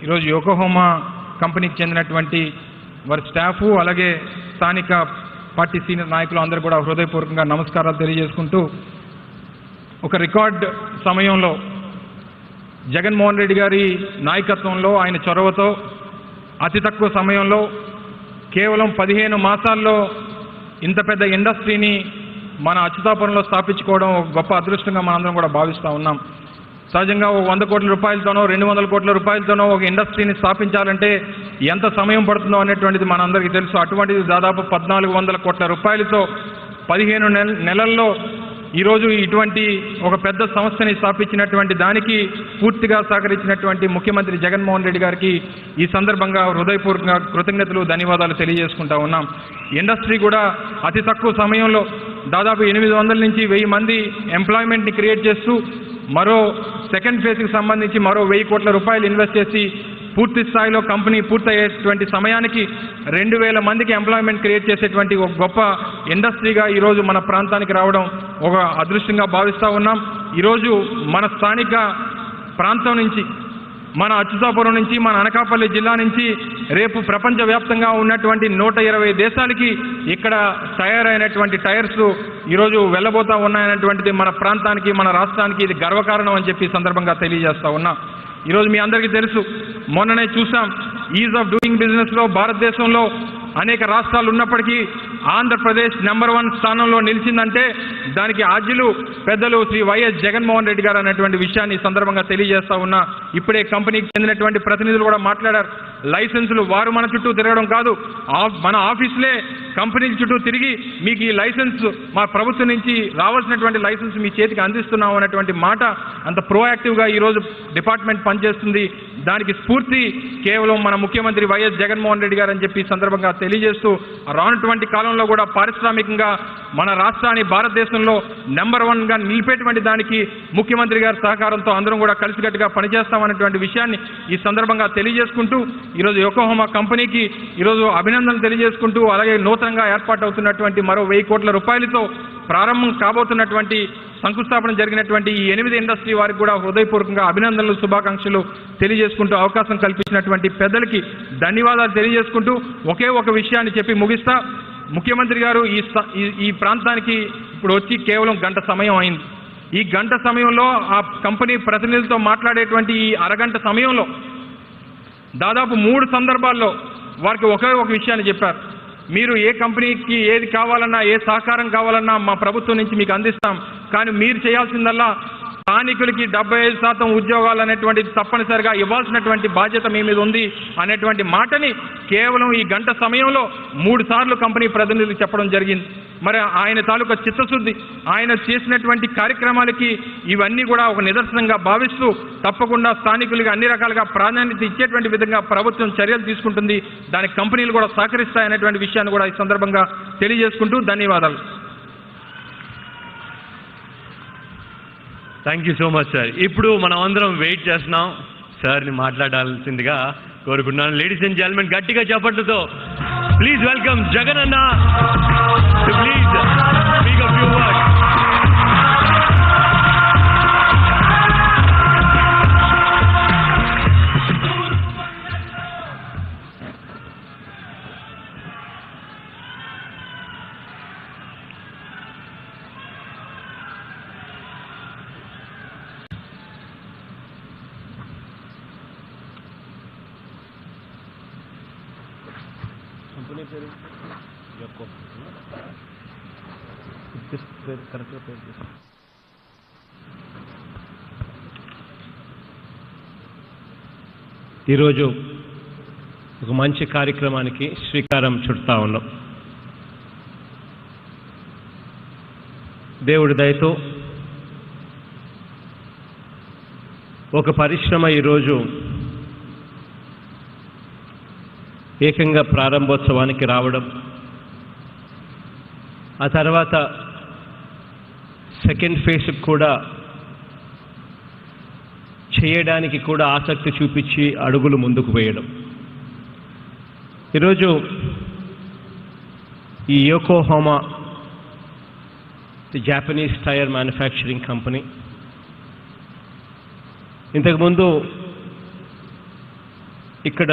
F: ఈరోజు యొకోహమా కంపెనీకి చెందినటువంటి వారి స్టాఫు, అలాగే స్థానిక పార్టీ సీనియర్ నాయకులు అందరూ కూడా హృదయపూర్వకంగా నమస్కారాలు తెలియజేసుకుంటూ, ఒక రికార్డ్ సమయంలో జగన్మోహన్ రెడ్డి గారి నాయకత్వంలో, ఆయన చొరవతో అతి తక్కువ సమయంలో కేవలం 15 మాసాల్లో ఇంత పెద్ద ఇండస్ట్రీని మన అచ్యుతాపురంలో స్థాపించుకోవడం ఒక గొప్ప అదృష్టంగా మనందరం కూడా భావిస్తూ ఉన్నాం. సహజంగా 100 కోట్ల రూపాయలతోనో 200 కోట్ల రూపాయలతోనో ఒక ఇండస్ట్రీని స్థాపించాలంటే ఎంత సమయం పడుతుందో అనేటువంటిది మనందరికీ తెలుసు. అటువంటిది దాదాపు 1400 కోట్ల రూపాయలతో 15 నెలల్లో ఈరోజు ఇటువంటి ఒక పెద్ద సంస్థని స్థాపించినటువంటి దానికి పూర్తిగా సహకరించినటువంటి ముఖ్యమంత్రి జగన్మోహన్ రెడ్డి గారికి ఈ సందర్భంగా హృదయపూర్వకంగా కృతజ్ఞతలు, ధన్యవాదాలు తెలియజేసుకుంటా ఉన్నాం. ఇండస్ట్రీ కూడా అతి తక్కువ సమయంలో దాదాపు 800 నుంచి 1000 మంది ఎంప్లాయ్మెంట్ని క్రియేట్ చేస్తూ మరో సెకండ్ ఫేజ్కి సంబంధించి మరో 1000 కోట్ల రూపాయలు ఇన్వెస్ట్ చేసి పూర్తి స్థాయిలో కంపెనీ పూర్తయ్యేటువంటి సమయానికి 2000 మందికి ఎంప్లాయ్మెంట్ క్రియేట్ చేసేటువంటి ఒక గొప్ప ఇండస్ట్రీగా ఈరోజు మన ప్రాంతానికి రావడం ఒక అదృష్టంగా భావిస్తూ ఉన్నాం. ఈరోజు మన స్థానిక ప్రాంతం నుంచి, మన అచ్యుతాపురం నుంచి, మన అనకాపల్లి జిల్లా నుంచి రేపు ప్రపంచవ్యాప్తంగా ఉన్నటువంటి 120 దేశాలకి ఇక్కడ తయారైనటువంటి టైర్స్ ఈరోజు వెళ్ళబోతా ఉన్నాయనేటువంటిది మన ప్రాంతానికి, మన రాష్ట్రానికి ఇది గర్వకారణం అని చెప్పి సందర్భంగా తెలియజేస్తా ఉన్నా. ఈరోజు మీ అందరికీ తెలుసు, మొన్ననే చూసాం ఈజ్ ఆఫ్ డూయింగ్ బిజినెస్లో భారతదేశంలో అనేక రాష్ట్రాలు ఉన్నప్పటికీ ఆంధ్రప్రదేశ్ నెంబర్ 1 స్థానంలో నిలిచిందంటే దానికి ఆద్యులు పెద్దలు శ్రీ వైఎస్ జగన్మోహన్ రెడ్డి గారు అనేటువంటి విషయాన్ని సందర్భంగా తెలియజేస్తా ఉన్నా. ఇప్పుడే కంపెనీకి చెందినటువంటి ప్రతినిధులు కూడా మాట్లాడారు. లైసెన్సులు వారు మన చుట్టూ తిరగడం కాదు, మన ఆఫీసులే కంపెనీల చుట్టూ తిరిగి మీకు ఈ లైసెన్స్ మా ప్రభుత్వం నుంచి రావాల్సినటువంటి లైసెన్స్ మీ చేతికి అందిస్తున్నాం అనేటువంటి మాట అంత ప్రోయాక్టివ్గా ఈరోజు డిపార్ట్మెంట్ పనిచేస్తుంది. దానికి స్ఫూర్తి కేవలం మన ముఖ్యమంత్రి వైఎస్ జగన్మోహన్ రెడ్డి గారు అని చెప్పి సందర్భంగా తెలియజేస్తూ రానున్నటువంటి కాలంలో కూడా పారిశ్రామికంగా మన రాష్ట్రాన్ని భారతదేశంలో నెంబర్ 1గా నిలిపేటువంటి దానికి ముఖ్యమంత్రి గారి సహకారంతో అందరం కూడా కలిసికట్టుగా పనిచేస్తామనేటువంటి విషయాన్ని ఈ సందర్భంగా తెలియజేసుకుంటూ ఈరోజు యోకోహామా కంపెనీకి ఈరోజు అభినందనలు తెలియజేసుకుంటూ అలాగే నూతనంగా ఏర్పాటు అవుతున్నటువంటి మరో 1000 కోట్ల రూపాయలతో ప్రారంభం కాబోతున్నటువంటి శంకుస్థాపన జరిగినటువంటి ఈ 8 ఇండస్ట్రీ వారికి కూడా హృదయపూర్వకంగా అభినందనలు శుభాకాంక్షలు తెలియజేసుకుంటూ అవకాశం కల్పించినటువంటి పెద్దలకి ధన్యవాదాలు తెలియజేసుకుంటూ ఒకే ఒక విషయాన్ని చెప్పి ముగిస్తా. ముఖ్యమంత్రి గారు ఈ ప్రాంతానికి ఇప్పుడు వచ్చి కేవలం గంట సమయం అయింది. ఈ గంట సమయంలో ఆ కంపెనీ ప్రతినిధులతో మాట్లాడేటువంటి ఈ అరగంట సమయంలో దాదాపు 3 సందర్భాల్లో వారికి ఒకే ఒక విషయాన్ని చెప్పారు. మీరు ఏ కంపెనీకి ఏది కావాలన్నా ఏ సహకారం కావాలన్నా మా ప్రభుత్వం నుంచి మీకు అందిస్తాం, కానీ మీరు చేయాల్సిందల్లా స్థానికులకి 75% ఉద్యోగాలు అనేటువంటిది తప్పనిసరిగా ఇవ్వాల్సినటువంటి బాధ్యత మీ మీద ఉంది అనేటువంటి మాటని కేవలం ఈ గంట సమయంలో 3 సార్లు కంపెనీ ప్రతినిధులు చెప్పడం జరిగింది. మరి ఆయన తాలూకా చిత్తశుద్ధి, ఆయన చేసినటువంటి కార్యక్రమాలకి ఇవన్నీ కూడా ఒక నిదర్శనంగా భావిస్తూ తప్పకుండా స్థానికులకి అన్ని రకాలుగా ప్రాధాన్యత ఇచ్చేటువంటి విధంగా ప్రభుత్వం చర్యలు తీసుకుంటుంది, దానికి కంపెనీలు కూడా సహకరిస్తాయనేటువంటి విషయాన్ని కూడా ఈ సందర్భంగా తెలియజేసుకుంటూ ధన్యవాదాలు.
A: Thank you so much sir. ఇప్పుడు మనం అందరం వెయిట్ చేస్తున్నాం సార్ని మాట్లాడాల్సిందిగా కోరుకుంటున్నాను. లేడీస్ అండ్ జెంట్మెన్ గట్టిగా చప్పట్లతో ప్లీజ్ వెల్కమ్ జగన్ అన్న to please speak a few words. ఈరోజు ఒక మంచి కార్యక్రమానికి శ్రీకారం చుడతా ఉన్నాం. దేవుడి దయతో ఒక పరిశ్రమ ఈరోజు ఏకంగా ప్రారంభోత్సవానికి రావడం, ఆ తర్వాత సెకండ్ ఫేజ్ కూడా చేయడానికి కూడా ఆసక్తి చూపించి అడుగులు ముందుకు వేయడం. ఈరోజు ఈ Yokohama Japanese tyre manufacturing company ఇంతకుముందు ఇక్కడ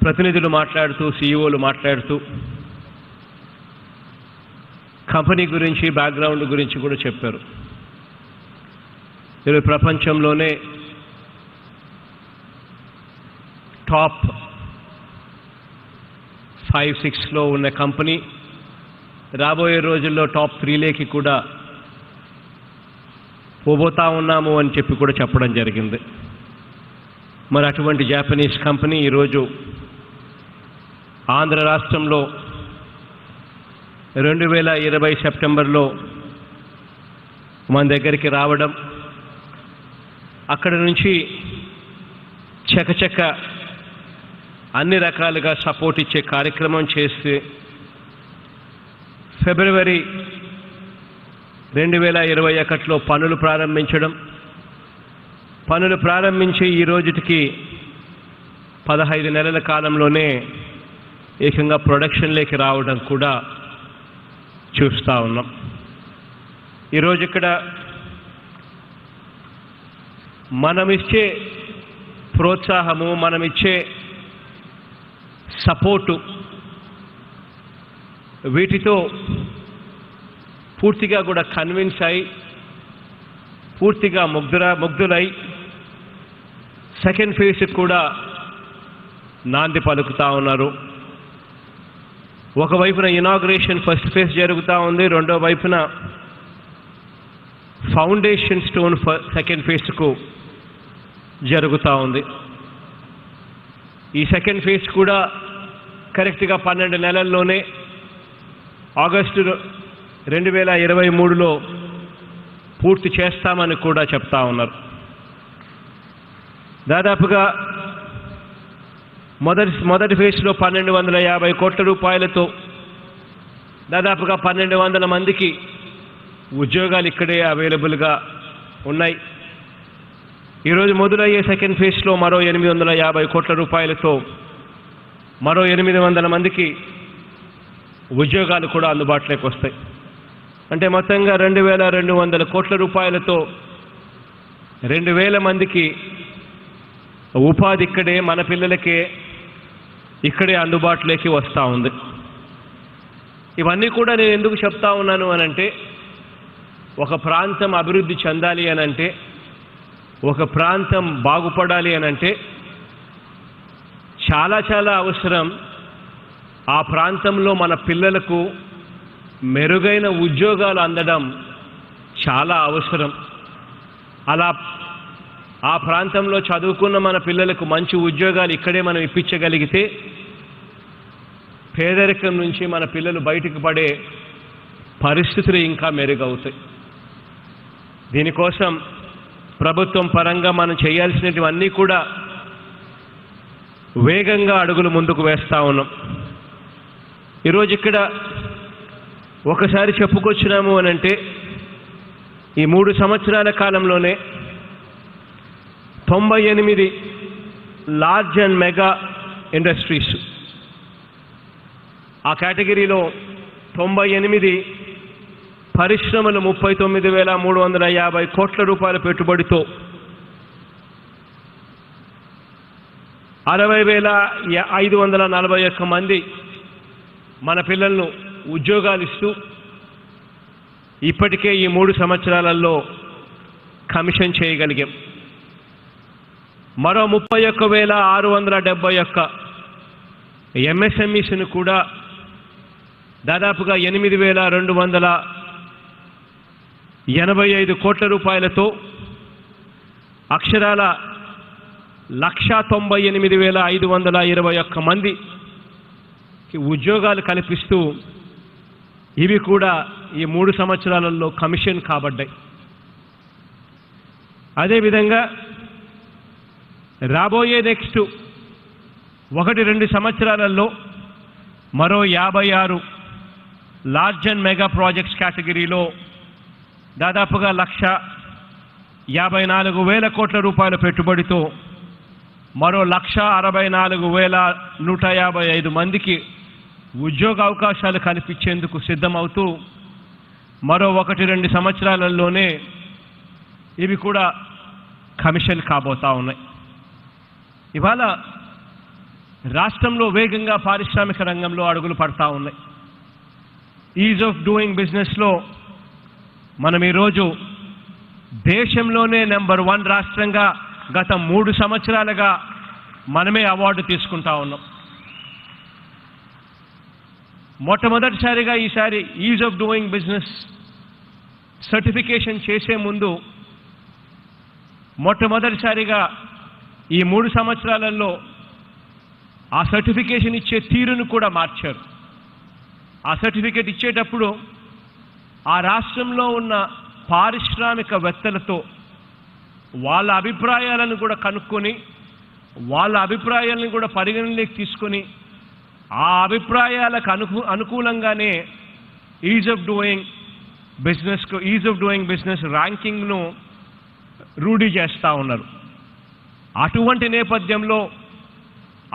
A: ప్రతినిధులు మాట్లాడుతూ సీఈఓలు మాట్లాడుతూ కంపెనీ గురించి బ్యాక్గ్రౌండ్ గురించి కూడా చెప్పారు. ఈరోజు ప్రపంచంలోనే టాప్ 5-6లో ఉన్న కంపెనీ రాబోయే రోజుల్లో టాప్ 3లోకి కూడా పోబోతా ఉన్నాము అని చెప్పి కూడా చెప్పడం జరిగింది. మరి అటువంటి జాపనీస్ కంపెనీ ఈరోజు ఆంధ్ర రాష్ట్రంలో 2020 సెప్టెంబర్లో మన దగ్గరికి రావడం, అక్కడ నుంచి చకచక అన్ని రకాలుగా సపోర్ట్ ఇచ్చే కార్యక్రమం చేసి ఫిబ్రవరి 2021లో పనులు ప్రారంభించడం, పనులు ప్రారంభించి ఈ రోజుకి 15 నెలల కాలంలోనే ఏకంగా ప్రొడక్షన్లోకి రావడం కూడా చూస్తూ ఉన్నాం. ఈరోజు ఇక్కడ మనమిచ్చే ప్రోత్సాహము, మనమిచ్చే సపోర్టు, వీటితో పూర్తిగా కూడా కన్విన్స్ అయి పూర్తిగా ముగ్ధులై సెకండ్ ఫేజ్ కూడా నాంది పలుకుతూ ఉన్నారు. ఒకవైపున ఇనాగ్రేషన్ ఫస్ట్ ఫేజ్ జరుగుతూ ఉంది, రెండో వైపున ఫౌండేషన్ స్టోన్ సెకండ్ ఫేజ్కు జరుగుతూ ఉంది. ఈ సెకండ్ ఫేజ్ కూడా కరెక్ట్గా 12 నెలల్లోనే ఆగస్టు 2023లో పూర్తి చేస్తామని కూడా చెప్తా ఉన్నారు. దాదాపుగా మొదటి ఫేజ్లో 1250 కోట్ల రూపాయలతో దాదాపుగా 1200 మందికి ఉద్యోగాలు ఇక్కడే అవైలబుల్గా ఉన్నాయి. ఈరోజు మొదలయ్యే సెకండ్ ఫేజ్లో మరో 850 కోట్ల రూపాయలతో మరో 800 మందికి ఉద్యోగాలు కూడా అందుబాటులోకి వస్తాయి. అంటే మొత్తంగా 2200 కోట్ల రూపాయలతో 2000 మందికి ఉపాధి ఇక్కడే మన పిల్లలకే ఇక్కడే అందుబాటులోకి వస్తూ ఉంది. ఇవన్నీ కూడా నేను ఎందుకు చెప్తా ఉన్నాను అనంటే, ఒక ప్రాంతం అభివృద్ధి చెందాలి అనంటే, ఒక ప్రాంతం బాగుపడాలి అనంటే చాలా చాలా అవసరం ఆ ప్రాంతంలో మన పిల్లలకు మెరుగైన ఉద్యోగాలు అందడం చాలా అవసరం. అలా ఆ ప్రాంతంలో చదువుకున్న మన పిల్లలకు మంచి ఉద్యోగాలు ఇక్కడే మనం ఇప్పించగలిగితే పేదరికం నుంచి మన పిల్లలు బయటకు పడే పరిస్థితులు ఇంకా మెరుగవుతాయి. దీనికోసం ప్రభుత్వం పరంగా మనం చేయాల్సినవన్నీ కూడా వేగంగా అడుగులు ముందుకు వేస్తూ ఉన్నాం. ఈరోజు ఇక్కడ ఒకసారి చెప్పుకొచ్చినాము అనంటే, ఈ 3 సంవత్సరాల కాలంలోనే 98 లార్జ్ అండ్ మెగా ఇండస్ట్రీస్, ఆ కేటగిరీలో 98 పరిశ్రమలు 39,350 కోట్ల రూపాయల పెట్టుబడితో 60,541 మంది మన పిల్లలను ఉద్యోగాలు ఇస్తూ ఇప్పటికే ఈ 3 సంవత్సరాలలో కమిషన్ చేయగలిగాం. మరో 31,671 ఎంఎస్ఎంఈస్ను కూడా దాదాపుగా 8,285 కోట్ల రూపాయలతో అక్షరాల 198,521 మందికి ఉద్యోగాలు కల్పిస్తూ ఇవి కూడా ఈ 3 సంవత్సరాలలో కమిషన్ కాబడ్డాయి. అదేవిధంగా రాబోయే నెక్స్ట్ 1-2 సంవత్సరాలలో మరో 56 లార్జ్ అండ్ మెగా ప్రాజెక్ట్స్ కేటగిరీలో దాదాపుగా 1,54,000 కోట్ల రూపాయల పెట్టుబడితో మరో 1,64,155 మందికి ఉద్యోగ అవకాశాలు కల్పించేందుకు సిద్ధమవుతూ మరో 1-2 సంవత్సరాలలోనే ఇవి కూడా కమిషన్ కాబోతా ఉన్నాయి. ఇవాళ రాష్ట్రంలో వేగంగా పారిశ్రామిక రంగంలో అడుగులు పడతా ఉన్నాయి. ఈజ్ ఆఫ్ డూయింగ్ బిజినెస్లో మనం ఈరోజు దేశంలోనే నెంబర్ 1 రాష్ట్రంగా గత 3 సంవత్సరాలుగా మనమే అవార్డు తీసుకుంటా ఉన్నాం. మొట్టమొదటిసారిగా ఈసారి is of doing business certification చేసే ముందు మొట్టమొదటిసారిగా ఈ 3 సంవత్సరాలలో ఆ సర్టిఫికేషన్ ఇచ్చే తీరును కూడా మార్చారు. ఆ సర్టిఫికేట్ ఇచ్చేటప్పుడు ఆ రాష్ట్రంలో ఉన్న పారిశ్రామికవేత్తలతో వాళ్ళ అభిప్రాయాలను కూడా కనుక్కొని వాళ్ళ అభిప్రాయాలను కూడా పరిగణలోకి తీసుకొని ఆ అభిప్రాయాలకు అనుకూలంగానే ఈజ్ ఆఫ్ డూయింగ్ బిజినెస్ ర్యాంకింగ్ను రూఢీ చేస్తూ ఉన్నారు. అటువంటి నేపథ్యంలో,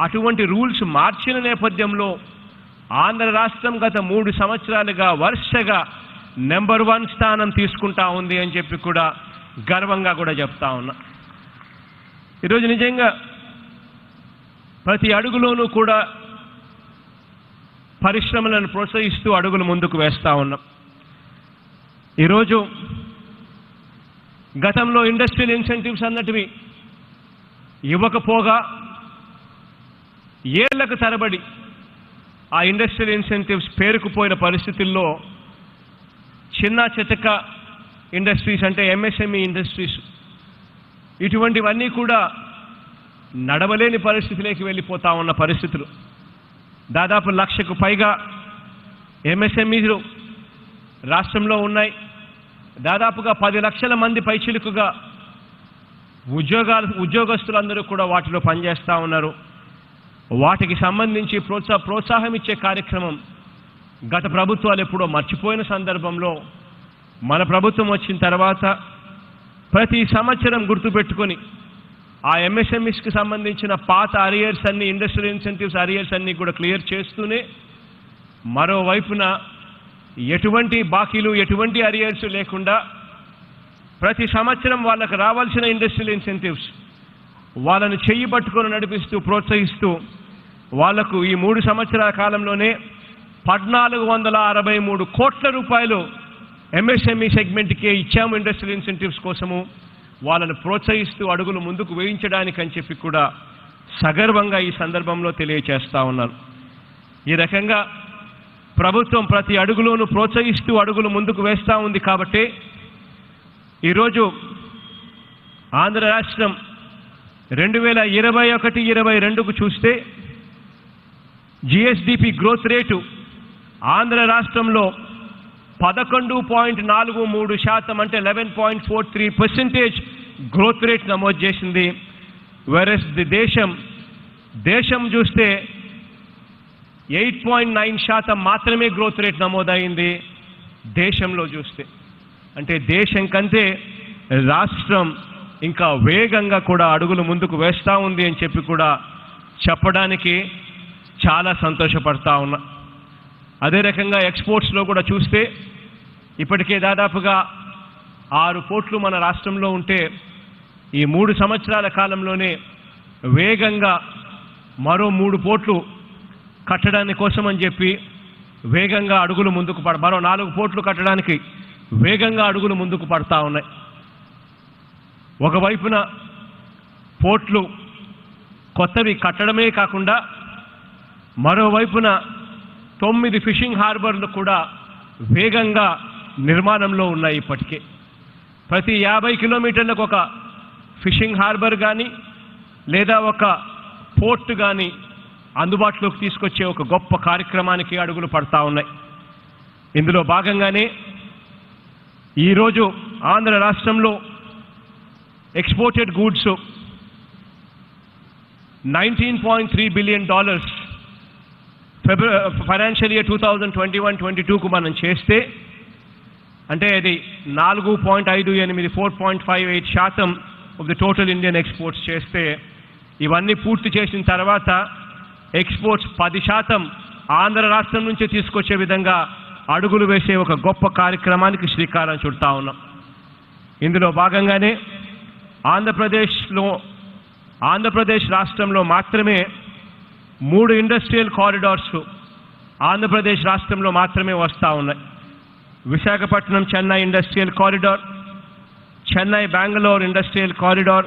A: అటువంటి రూల్స్ మార్చిన నేపథ్యంలో ఆంధ్ర రాష్ట్రం గత 3 సంవత్సరాలుగా వరుసగా నెంబర్ 1 స్థానం తీసుకుంటా ఉంది అని చెప్పి కూడా గర్వంగా కూడా చెప్తా ఉన్నా. ఈరోజు నిజంగా ప్రతి అడుగులోనూ కూడా పరిశ్రమలను ప్రోత్సహిస్తూ అడుగులు ముందుకు వేస్తూ ఉన్నాం. ఈరోజు గతంలో ఇండస్ట్రియల్ ఇన్సెంటివ్స్ అన్నటివి ఇవ్వకపోగా ఏళ్లకు తరబడి ఆ ఇండస్ట్రియల్ ఇన్సెంటివ్స్ పేరుకుపోయిన పరిస్థితుల్లో చిన్న చితక ఇండస్ట్రీస్ అంటే ఎంఎస్ఎంఈ ఇండస్ట్రీస్ ఇటువంటివన్నీ కూడా నడవలేని పరిస్థితిలోకి వెళ్ళిపోతా ఉన్న పరిస్థితులు. దాదాపు 1,00,000కు పైగా ఎంఎస్ఎంఈలు రాష్ట్రంలో ఉన్నాయి. దాదాపుగా 10 లక్షల మంది పైచిలుకుగా ఉద్యోగస్తులందరూ కూడా వాటిలో పనిచేస్తూ ఉన్నారు. వాటికి సంబంధించి ప్రోత్సాహం ఇచ్చే కార్యక్రమం గత ప్రభుత్వాలు ఎప్పుడో మర్చిపోయిన సందర్భంలో మన ప్రభుత్వం వచ్చిన తర్వాత ప్రతి సంవత్సరం గుర్తుపెట్టుకొని ఆ ఎంఎస్ఎంఈస్కి సంబంధించిన పాత అరియర్స్ అన్ని, ఇండస్ట్రియల్ ఇన్సెంటివ్స్ అరియర్స్ అన్ని కూడా క్లియర్ చేస్తూనే మరోవైపున ఎటువంటి బాకీలు, ఎటువంటి అరియర్స్ లేకుండా ప్రతి సంవత్సరం వాళ్ళకు రావాల్సిన ఇండస్ట్రియల్ ఇన్సెంటివ్స్ వాళ్ళను చెయ్యి పట్టుకొని నడిపిస్తూ, ప్రోత్సహిస్తూ వాళ్లకు ఈ 3 సంవత్సరాల కాలంలోనే 1463 కోట్ల రూపాయలు ఎంఎస్ఎంఈ సెగ్మెంట్కే ఇచ్చాము ఇండస్ట్రియల్ ఇన్సెంటివ్స్ కోసము. వాళ్ళను ప్రోత్సహిస్తూ అడుగులు ముందుకు వేయించడానికి అని చెప్పి కూడా సగర్వంగా ఈ సందర్భంలో తెలియచేస్తా ఉన్నాను. ఈ రకంగా ప్రభుత్వం ప్రతి అడుగులోనూ ప్రోత్సహిస్తూ అడుగులు ముందుకు వేస్తూ ఉంది. కాబట్టి ఈరోజు ఆంధ్ర రాష్ట్రం 2021-22కు చూస్తే జిఎస్డిపి గ్రోత్ రేటు ఆంధ్ర రాష్ట్రంలో 11.43% అంటే 11.43% గ్రోత్ రేట్ నమోదు చేసింది. వెరస్ ది దేశం చూస్తే 8.9% మాత్రమే గ్రోత్ రేట్ నమోదైంది దేశంలో చూస్తే. అంటే దేశం కంటే రాష్ట్రం ఇంకా వేగంగా కూడా అడుగులు ముందుకు వేస్తూ ఉంది అని చెప్పి కూడా చెప్పడానికి చాలా సంతోషపడతా ఉన్నా. అదే రకంగా ఎక్స్పోర్ట్స్లో కూడా చూస్తే ఇప్పటికే దాదాపుగా 6 పోర్ట్లు మన రాష్ట్రంలో ఉంటే ఈ 3 సంవత్సరాల కాలంలోనే వేగంగా మరో 3 పోర్ట్లు కట్టడానికి కోసం అని చెప్పి వేగంగా అడుగులు ముందుకు మరో 4 పోర్ట్లు కట్టడానికి వేగంగా అడుగులు ముందుకు పడతా ఉన్నాయి. ఒకవైపున పోర్ట్లు కొత్తవి కట్టడమే కాకుండా మరోవైపున 9 ఫిషింగ్ హార్బర్లు కూడా వేగంగా నిర్మాణంలో ఉన్నాయి. ఇప్పటికే ప్రతి 50 కిలోమీటర్లకు ఒక ఫిషింగ్ హార్బర్ కానీ లేదా ఒక పోర్ట్ కానీ అందుబాటులోకి తీసుకొచ్చే ఒక గొప్ప కార్యక్రమానికి అడుగులు పడతా ఉన్నాయి. ఇందులో భాగంగానే ఈరోజు ఆంధ్ర రాష్ట్రంలో exported goods $19.3 billion financial year 2021-22కు మనం చేస్తే, అంటే అది 4.58 4.58% of the total Indian exports చేస్తే, ఇవన్నీ పూర్తి చేసిన తర్వాత ఎక్స్పోర్ట్స్ 10% ఆంధ్ర రాష్ట్రం నుంచి తీసుకొచ్చే విధంగా అడుగులు వేసే ఒక గొప్ప కార్యక్రమానికి శ్రీకారం చుడతా ఉన్నాం. ఇందులో భాగంగానే ఆంధ్రప్రదేశ్ రాష్ట్రంలో మాత్రమే 3 ఇండస్ట్రియల్ కారిడార్స్ ఆంధ్రప్రదేశ్ రాష్ట్రంలో మాత్రమే వస్తూ ఉన్నాయి. Visakhapatnam Chennai industrial corridor, Chennai Bengaluru industrial corridor,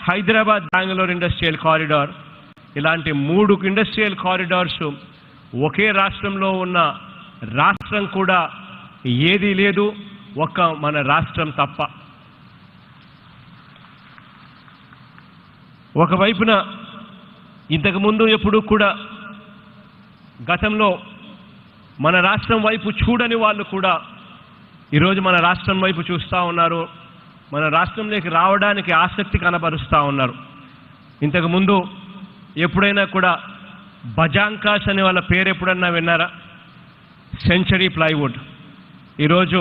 A: Hyderabad Bengaluru industrial corridor. ఇలాంటి 3 ఇండస్ట్రియల్ కారిడార్స్ ఒకే రాష్ట్రంలో ఉన్న రాష్ట్రం కూడా ఏదీ లేదు, ఒక్క మన రాష్ట్రం తప్ప. ఒకవైపున ఇంతకుముందు ఎప్పుడు కూడా గతంలో మన రాష్ట్రం వైపు చూడని వాళ్ళు కూడా ఈరోజు మన రాష్ట్రం వైపు చూస్తూ ఉన్నారు, మన రాష్ట్రంలోకి రావడానికి ఆసక్తి కనబరుస్తూ ఉన్నారు. ఇంతకుముందు ఎప్పుడైనా కూడా బజాంకాస్ అనే వాళ్ళ పేరు ఎప్పుడన్నా విన్నారా? సెంచరీ ప్లైవుడ్ ఈరోజు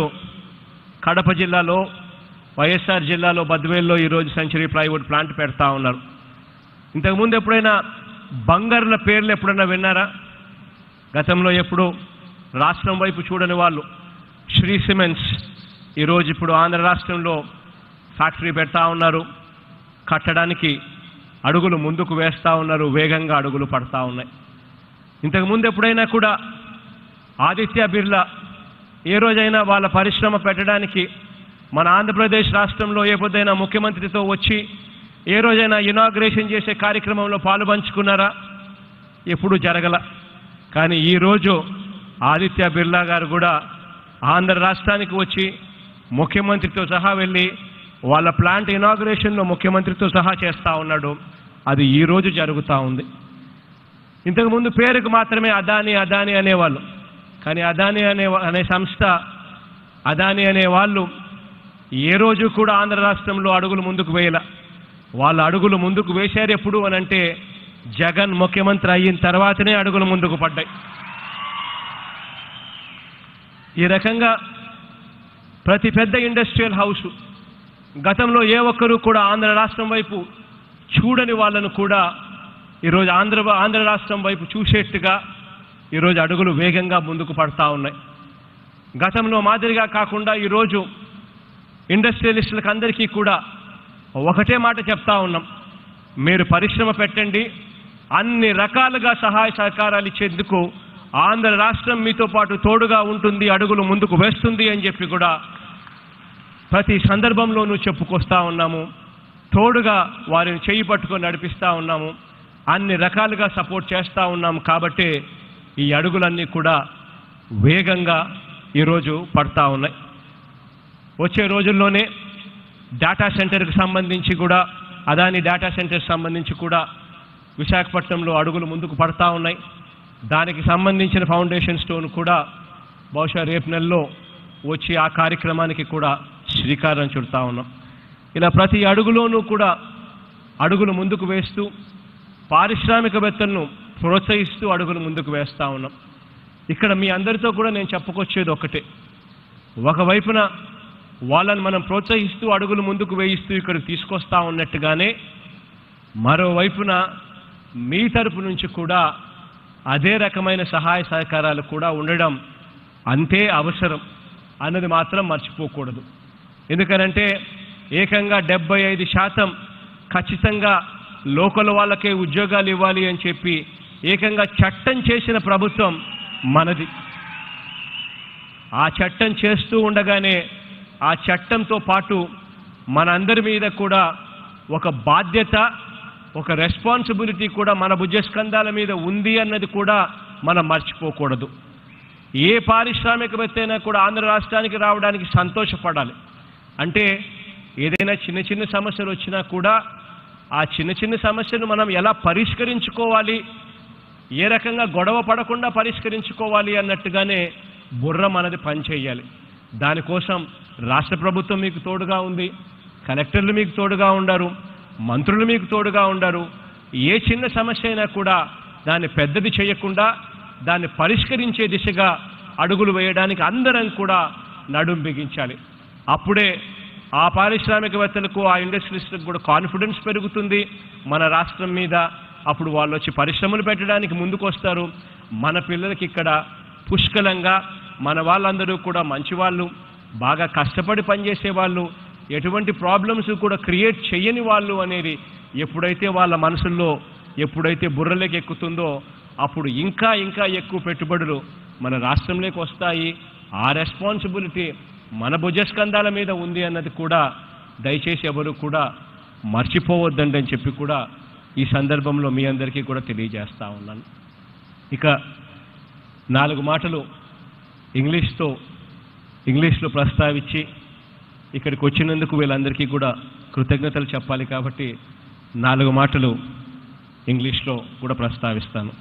A: కడప జిల్లాలో, వైఎస్ఆర్ జిల్లాలో బద్వేల్లో ఈరోజు సెంచరీ ప్లైవుడ్ ప్లాంట్ పెడతా ఉన్నారు. ఇంతకుముందు ఎప్పుడైనా బంగారుల పేర్లు ఎప్పుడన్నా విన్నారా? గతంలో ఎప్పుడు రాష్ట్రం వైపు చూడని వాళ్ళు శ్రీ సిమెంట్స్ ఈరోజు ఇప్పుడు ఆంధ్ర రాష్ట్రంలో ఫ్యాక్టరీ పెడతా ఉన్నారు, కట్టడానికి అడుగులు ముందుకు వేస్తూ ఉన్నారు, వేగంగా అడుగులు పడతా ఉన్నాయి. ఇంతకుముందు ఎప్పుడైనా కూడా ఆదిత్య బిర్లా ఏ రోజైనా వాళ్ళ పరిశ్రమ పెట్టడానికి మన ఆంధ్రప్రదేశ్ రాష్ట్రంలో ఏ పొద్దైనా ముఖ్యమంత్రితో వచ్చి ఏ రోజైనా ఇనాగ్రేషన్ చేసే కార్యక్రమంలో పాలు పంచుకున్నారా? ఎప్పుడూ జరగల. కానీ ఈరోజు ఆదిత్య బిర్లా గారు కూడా ఆంధ్ర రాష్ట్రానికి వచ్చి ముఖ్యమంత్రితో సహా వెళ్ళి వాళ్ళ ప్లాంట్ ఇనాగ్రేషన్లో ముఖ్యమంత్రితో సహా చేస్తూ ఉన్నాడు. అది ఈరోజు జరుగుతూ ఉంది. ఇంతకుముందు పేరుకు మాత్రమే అదానీ అనేవాళ్ళు, కానీ అదానీ అనే సంస్థ, అదానీ అనే వాళ్ళు ఏ రోజు కూడా ఆంధ్ర రాష్ట్రంలో అడుగులు ముందుకు వేయాల. వాళ్ళ అడుగులు ముందుకు వేశారు ఎప్పుడు అని అంటే జగన్ ముఖ్యమంత్రి అయిన తర్వాతనే అడుగులు ముందుకు పడ్డాయి. ఈ రకంగా ప్రతి పెద్ద ఇండస్ట్రియల్ హౌసు గతంలో ఏ ఒక్కరూ కూడా ఆంధ్ర రాష్ట్రం వైపు చూడని వాళ్ళను కూడా ఈరోజు ఆంధ్ర రాష్ట్రం వైపు చూసేట్టుగా ఈరోజు అడుగులు వేగంగా ముందుకు పడతా ఉన్నాయి. గతంలో మాదిరిగా కాకుండా ఈరోజు ఇండస్ట్రియలిస్టులకు అందరికీ కూడా ఒకటే మాట చెప్తా ఉన్నాం, మీరు పరిశ్రమ పెట్టండి, అన్ని రకాలుగా సహాయ సహకారాలు ఇచ్చేందుకు ఆంధ్ర రాష్ట్రం మీతో పాటు తోడుగా ఉంటుంది, అడుగులు ముందుకు వేస్తుంది అని చెప్పి కూడా ప్రతి సందర్భంలోనూ చెప్పుకొస్తా ఉన్నాము. తోడుగా వారిని చేయి పట్టుకొని నడిపిస్తూ ఉన్నాము, అన్ని రకాలుగా సపోర్ట్ చేస్తూ ఉన్నాము. కాబట్టి ఈ అడుగులన్నీ కూడా వేగంగా ఈరోజు పడతా ఉన్నాయి. వచ్చే రోజుల్లోనే డేటా సెంటర్కి సంబంధించి కూడా, అదాని డేటా సెంటర్కి సంబంధించి కూడా విశాఖపట్నంలో అడుగులు ముందుకు పడతా ఉన్నాయి. దానికి సంబంధించిన ఫౌండేషన్ స్టోన్ కూడా బహుశా రేపు నెలలో వచ్చి ఆ కార్యక్రమానికి కూడా శ్రీకారం చుడతా ఉన్నాం. ఇలా ప్రతి అడుగులోనూ కూడా అడుగులు ముందుకు వేస్తూ పారిశ్రామికవేత్తలను ప్రోత్సహిస్తూ అడుగులు ముందుకు వేస్తూ ఉన్నాం. ఇక్కడ మీ అందరితో కూడా నేను చెప్పుకొచ్చేది ఒకటే, ఒకవైపున వాళ్ళని మనం ప్రోత్సహిస్తూ అడుగులు ముందుకు వేయిస్తూ ఇక్కడికి తీసుకొస్తా ఉన్నట్టుగానే మరోవైపున మీ తరపు నుంచి కూడా అదే రకమైన సహాయ సహకారాలు కూడా ఉండడం అంతే అవసరం అన్నది మాత్రం మర్చిపోకూడదు. ఎందుకనంటే ఏకంగా 75% ఖచ్చితంగా లోకల్ వాళ్ళకే ఉద్యోగాలు ఇవ్వాలి అని చెప్పి ఏకంగా చట్టం చేసిన ప్రభుత్వం మనది. ఆ చట్టం చేస్తూ ఉండగానే ఆ చట్టంతో పాటు మనందరి మీద కూడా ఒక బాధ్యత, ఒక రెస్పాన్సిబిలిటీ కూడా మన భుజస్కంధాల మీద ఉంది అన్నది కూడా మనం మర్చిపోకూడదు. ఏ పారిశ్రామికవేత్త అయినా కూడా ఆంధ్ర రాష్ట్రానికి రావడానికి సంతోషపడాలి. అంటే ఏదైనా చిన్న చిన్న సమస్యలు వచ్చినా కూడా ఆ చిన్న చిన్న సమస్యను మనం ఎలా పరిష్కరించుకోవాలి, ఏ రకంగా గొడవ పడకుండా పరిష్కరించుకోవాలి అన్నట్టుగానే బుర్ర మనది పనిచేయాలి. దానికోసం రాష్ట్ర ప్రభుత్వం మీకు తోడుగా ఉంది, కలెక్టర్లు మీకు తోడుగా ఉండారు, మంత్రులు మీకు తోడుగా ఉండారు. ఏ చిన్న సమస్య అయినా కూడా దాన్ని పెద్దది చేయకుండా దాన్ని పరిష్కరించే దిశగా అడుగులు వేయడానికి అందరం కూడా నడుం బిగించాలి. అప్పుడే ఆ పారిశ్రామికవేత్తలకు, ఆ ఇండస్ట్రియలిస్టులకు కూడా కాన్ఫిడెన్స్ పెరుగుతుంది మన రాష్ట్రం మీద. అప్పుడు వాళ్ళు వచ్చి పరిశ్రమలు పెట్టడానికి ముందుకు వస్తారు. మన పిల్లలకి ఇక్కడ పుష్కలంగా మన వాళ్ళందరూ కూడా మంచివాళ్ళు, బాగా కష్టపడి పనిచేసే వాళ్ళు, ఎటువంటి ప్రాబ్లమ్స్ కూడా క్రియేట్ చేయని వాళ్ళు అనేది ఎప్పుడైతే వాళ్ళ మనసుల్లో ఎప్పుడైతే బుర్రలోకి ఎక్కుతుందో అప్పుడు ఇంకా ఇంకా ఎక్కువ పెట్టుబడులు మన రాష్ట్రంలోకి వస్తాయి. ఆ రెస్పాన్సిబిలిటీ మన భుజస్కంధాల మీద ఉంది అన్నది కూడా దయచేసి ఎవరు కూడా మర్చిపోవద్దండి అని చెప్పి కూడా ఈ సందర్భంలో మీ అందరికీ కూడా తెలియజేస్తా ఉన్నాను. ఇక 4 మాటలు ఇంగ్లీష్లో ప్రస్తావించి ఇక్కడికి వచ్చినందుకు వీళ్ళందరికీ కూడా కృతజ్ఞతలు చెప్పాలి కాబట్టి 4 మాటలు ఇంగ్లీష్లో కూడా ప్రస్తావిస్తాను.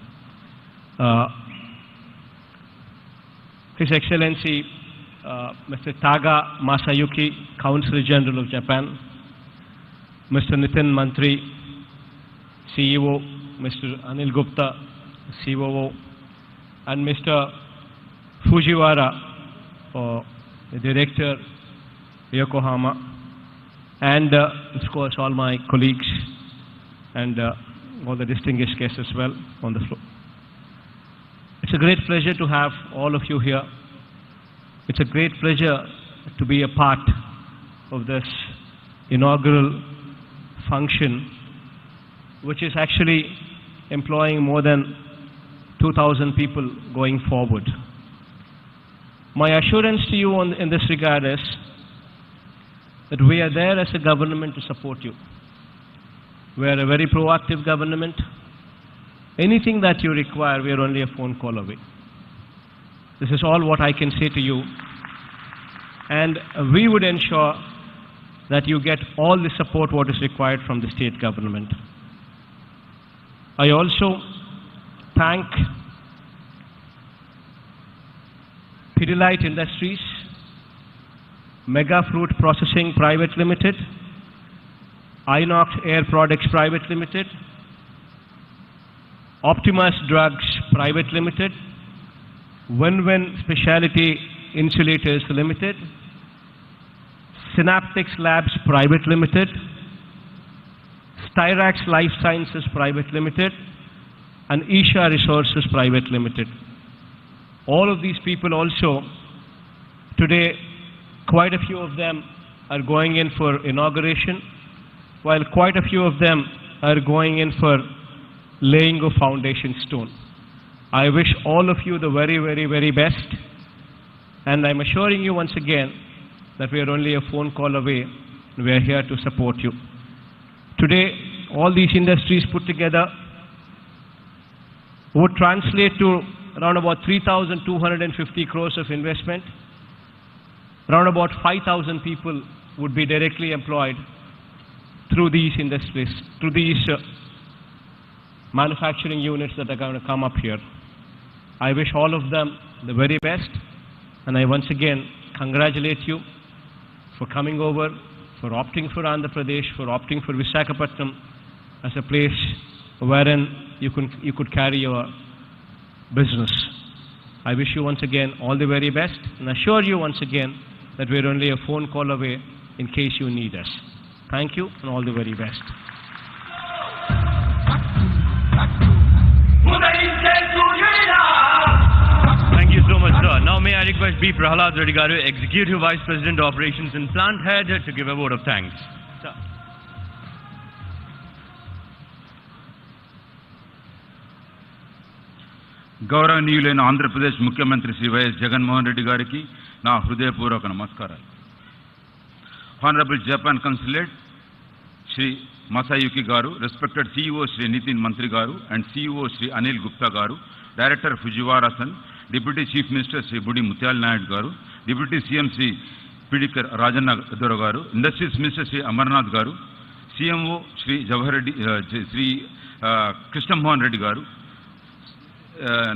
A: His Excellency Mr. Taga Masayuki, Consul General of Japan, Mr. Nitin Mantri, CEO, Mr. Anil Gupta, COO, and Mr. Fujiwara, the Director, Yokohama, and of course all my colleagues and all the distinguished guests as well on the floor. It's a great pleasure to have all of you here. It's a great pleasure to be a part of this inaugural function, which is actually employing more than 2,000 people going forward. My assurance to you in this regard is that we are there as a government to support you. We are a very proactive government. Anything that you require, we are only a phone call away. This is all what I can say to you. And we would ensure that you get all the support what is required from the state government. I also thank Pidilite Industries, Mega Fruit Processing Private Limited, Inox Air Products Private Limited, Optimus Drugs Private Limited, Win-Win Specialty Insulators Limited, Synaptics Labs Private Limited, Styrax Life Sciences Private Limited, and Isha Resources Private Limited. All of these people also, today, quite a few of them are going in for inauguration, while quite a few of them are going in for laying a foundation stone. I wish all of you the very, very, very best, and I'm assuring you once again that we are only a phone call away, and we are here to support you. Today, all these industries put together would translate to around about 3,250 crores of investment. Around about 5,000 people would be directly employed through these industries, through these manufacturing units that are going to come up here. I wish all of them the very best, and I once again congratulate you for coming over, for opting for Andhra Pradesh, for opting for Visakhapatnam as a place wherein you could carry your business. I wish you once again all the very best, and assure you once again that we're only a phone call away in case you need us. Thank you, and all the very best. Thank you so much, sir. Now may I request B. Prahalad Reddy Garu, Executive Vice President Operations and Plant Head, to give a vote of thanks. Sir.
G: గౌరవనీయులైన ఆంధ్రప్రదేశ్ ముఖ్యమంత్రి Shri YS Jaganmohan Reddy గారికి నా హృదయపూర్వక నమస్కారాలు. Honourable Japan consulate Shri Masayuki garu, respected CEO Shri Nitin Mantri garu and CEO Shri Anil Gupta garu, director Fujiwara san, deputy chief minister Shri Budi Mutyala Naidu garu, deputy CM Shri Peedika Rajanna Dora garu, industries minister Shri Amarnath గారు, CMO Shri Jawahar Reddy Shri Krishnamohan Reddy గారు,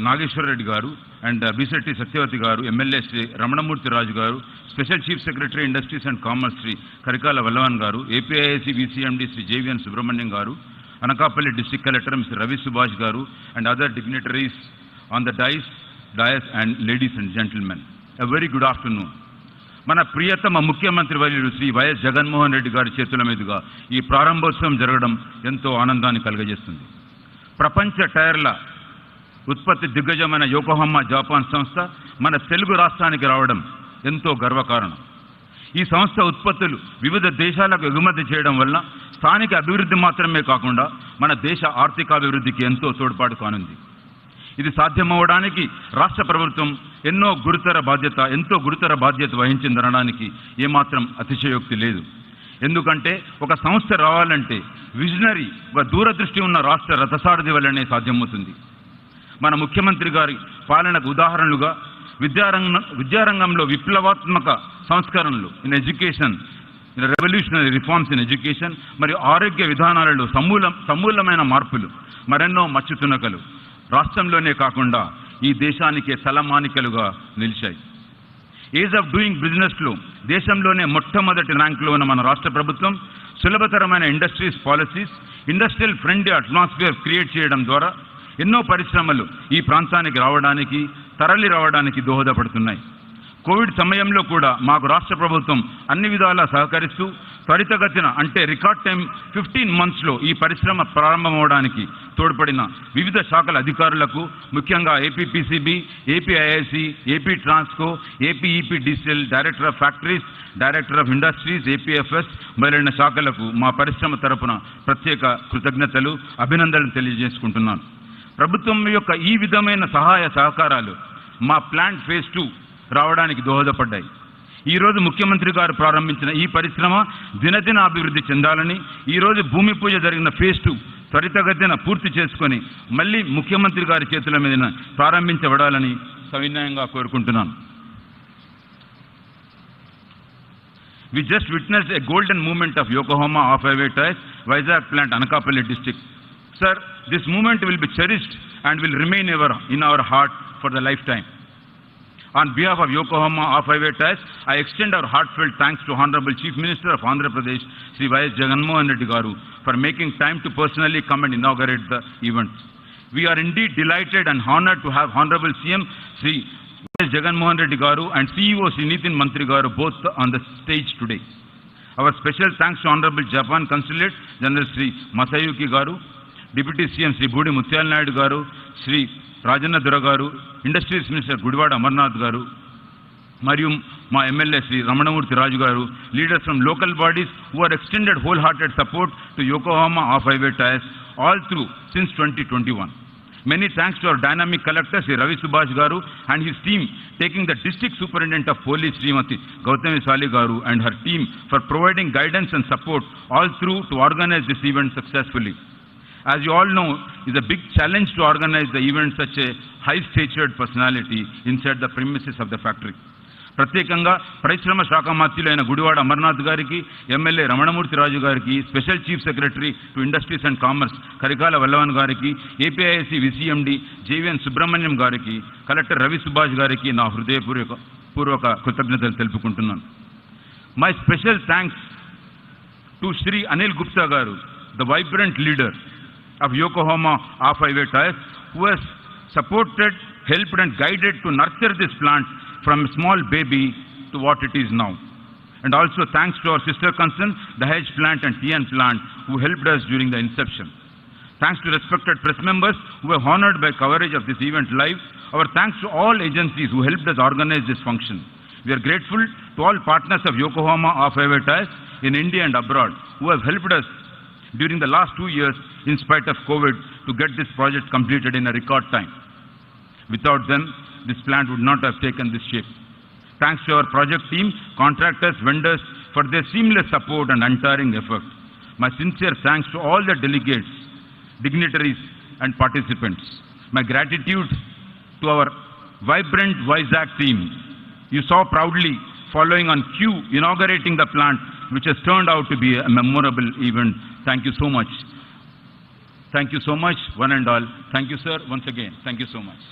G: నాగేశ్వర రెడ్డి గారు and Bisetti Satyavathi గారు, MLA Shri Ramanamurthy Raju garu, special chief secretary industries and commerce Shri Karikala Valavan garu, APIIC VCMD Shri JVN Subrahmanyam garu, Anakapalli district collector mister Ravi Subhash garu and other dignitaries on the dais and ladies and gentlemen, a very good afternoon. మన ప్రియతమ ముఖ్యమంత్రి వర్యులు Shri YS Jaganmohan Reddy గారి చేతుల మీదుగా ఈ ప్రారంభోత్సవం జరగడం ఎంతో ఆనందాన్ని కలుగజేస్తుంది. ప్రపంచ టైర్ల ఉత్పత్తి దిగ్గజమైన యోకోహామా జపాన్ సంస్థ మన తెలుగు రాష్ట్రానికి రావడం ఎంతో గర్వకారణం. ఈ సంస్థ ఉత్పత్తులు వివిధ దేశాలకు ఎగుమతి చేయడం వల్ల స్థానిక అభివృద్ధి మాత్రమే కాకుండా మన దేశ ఆర్థికాభివృద్ధికి ఎంతో తోడ్పాటు కానుంది. ఇది సాధ్యమవడానికి రాష్ట్ర ప్రభుత్వం ఎంతో గురుతర బాధ్యత వహించిందనడానికి ఏమాత్రం అతిశయోక్తి లేదు. ఎందుకంటే ఒక సంస్థ రావాలంటే విజనరీ, ఒక దూరదృష్టి ఉన్న రాష్ట్ర రథసారథి వల్లనే సాధ్యమవుతుంది. మన ముఖ్యమంత్రి గారి పాలనకు ఉదాహరణలుగా విద్యారంగంలో విప్లవాత్మక సంస్కరణలు in education, revolutionary reforms in education మరియు ఆరోగ్య విధానాలలో సమూలమైన మార్పులు, మరెన్నో మచ్చుతునకలు రాష్ట్రంలోనే కాకుండా ఈ దేశానికే తలమానికలుగా నిలిచాయి. ఈజ్ ఆఫ్ డూయింగ్ బిజినెస్లో దేశంలోనే మొట్టమొదటి ర్యాంకులో ఉన్న మన రాష్ట్ర ప్రభుత్వం సులభతరమైన industries policies, industrial friendly atmosphere create చేయడం ద్వారా ఎన్నో పరిశ్రమలు ఈ ప్రాంతానికి తరలి రావడానికి దోహదపడుతున్నాయి. కోవిడ్ సమయంలో కూడా మాకు రాష్ట్ర ప్రభుత్వం అన్ని విధాలా సహకరిస్తూ త్వరితగతిన అంటే రికార్డ్ టైం 15 monthsలో ఈ పరిశ్రమ ప్రారంభమవడానికి తోడ్పడిన వివిధ శాఖల అధికారులకు, ముఖ్యంగా APPCB, APIIC, AP Transco, APEPDCL, director of factories, director of industries, APFS మొదలైన శాఖలకు మా పరిశ్రమ తరపున ప్రత్యేక కృతజ్ఞతలు, అభినందనలు తెలియజేసుకుంటున్నాను. ప్రభుత్వం యొక్క ఈ విధమైన సహాయ సహకారాలు మా ప్లాంట్ ఫేజ్ 2 రావడానికి దోహదపడ్డాయి. ఈరోజు ముఖ్యమంత్రి గారు ప్రారంభించిన ఈ పరిశ్రమ దినదిన అభివృద్ధి చెందాలని, ఈరోజు భూమి పూజ జరిగిన ఫేజ్ 2 త్వరితగతిన పూర్తి చేసుకొని మళ్ళీ ముఖ్యమంత్రి గారి చేతుల మీద ప్రారంభించబడాలని సవినయంగా కోరుకుంటున్నాను. We just witnessed a golden moment of Yokohama off-highway tires, Vizag plant, Anakapalli district. Sir, this moment will be cherished and will remain ever in our heart for the lifetime. On behalf of Yokohama off-highway tires, I extend our heartfelt thanks to Honorable Chief Minister of Andhra Pradesh, Sri Y.S. Jaganmohan Reddy Garu, for making time to personally come and inaugurate the event. We are indeed delighted and honored to have Honorable CM Sri Jagan Reddy Garu and CEO Sri Nitin Mantri Garu both on the stage today. Our special thanks to Honorable Japan Consulate General Sri Masayuki Garu, Deputy CM Sri Budi Mutyal Naidu Garu, Sri Rajanna Dura Garu, Industries Minister Gudivada Amarnath Garu, Marium Ma MLA Sri Ramanamurthy Raju Garu, leaders from local bodies who have extended wholehearted support to Yokohama off-highway tires all through since 2021. Many thanks to our dynamic collector Sri Ravi Subhash Garu and his team, taking the District Superintendent of Police Srimati Gautami Sali Garu and her team for providing guidance and support all through to organize this event successfully. As you all know, it's a big challenge to organize the event such a high-statured personality inside the premises of the factory. ప్రత్యేకంగా పరిశ్రమ శాఖ మంత్రులైన గుడివాడ అమర్నాథ్ గారికి, MLA Ramanamurthy రాజు గారికి, special chief secretary to industries and commerce Karikala Vallavan గారికి, APIIC విసిఎండి జేవీఎన్ Subrahmanyam గారికి, collector Ravi Subhash గారికి నా హృదయపూర్వక కృతజ్ఞతలు తెలుపుకుంటున్నాను. My special thanks to Shri Anil Gupta garu, the vibrant leader of Yokohama off-highway tires, who has supported, helped and guided to nurture this plant from a small baby to what it is now. And also thanks to our sister concern, the Hedge plant and TN plant, who helped us during the inception. Thanks to respected press members who were honored by coverage of this event live. Our thanks to all agencies who helped us organize this function. We are grateful to all partners of Yokohama off-highway tires in India and abroad, who have helped us during the last 2 years in spite of COVID to get this project completed in a record time. Without them, this plant would not have taken this shape. Thanks to our project team, contractors, vendors for their seamless support and untiring effort. My sincere thanks to all the delegates, dignitaries and participants. My gratitude to our vibrant Vizag team. You saw proudly following on cue inaugurating the plant, which has turned out to be a memorable event. Thank you so much. Thank you so much, one and all. Thank you, sir, once again. Thank you so much.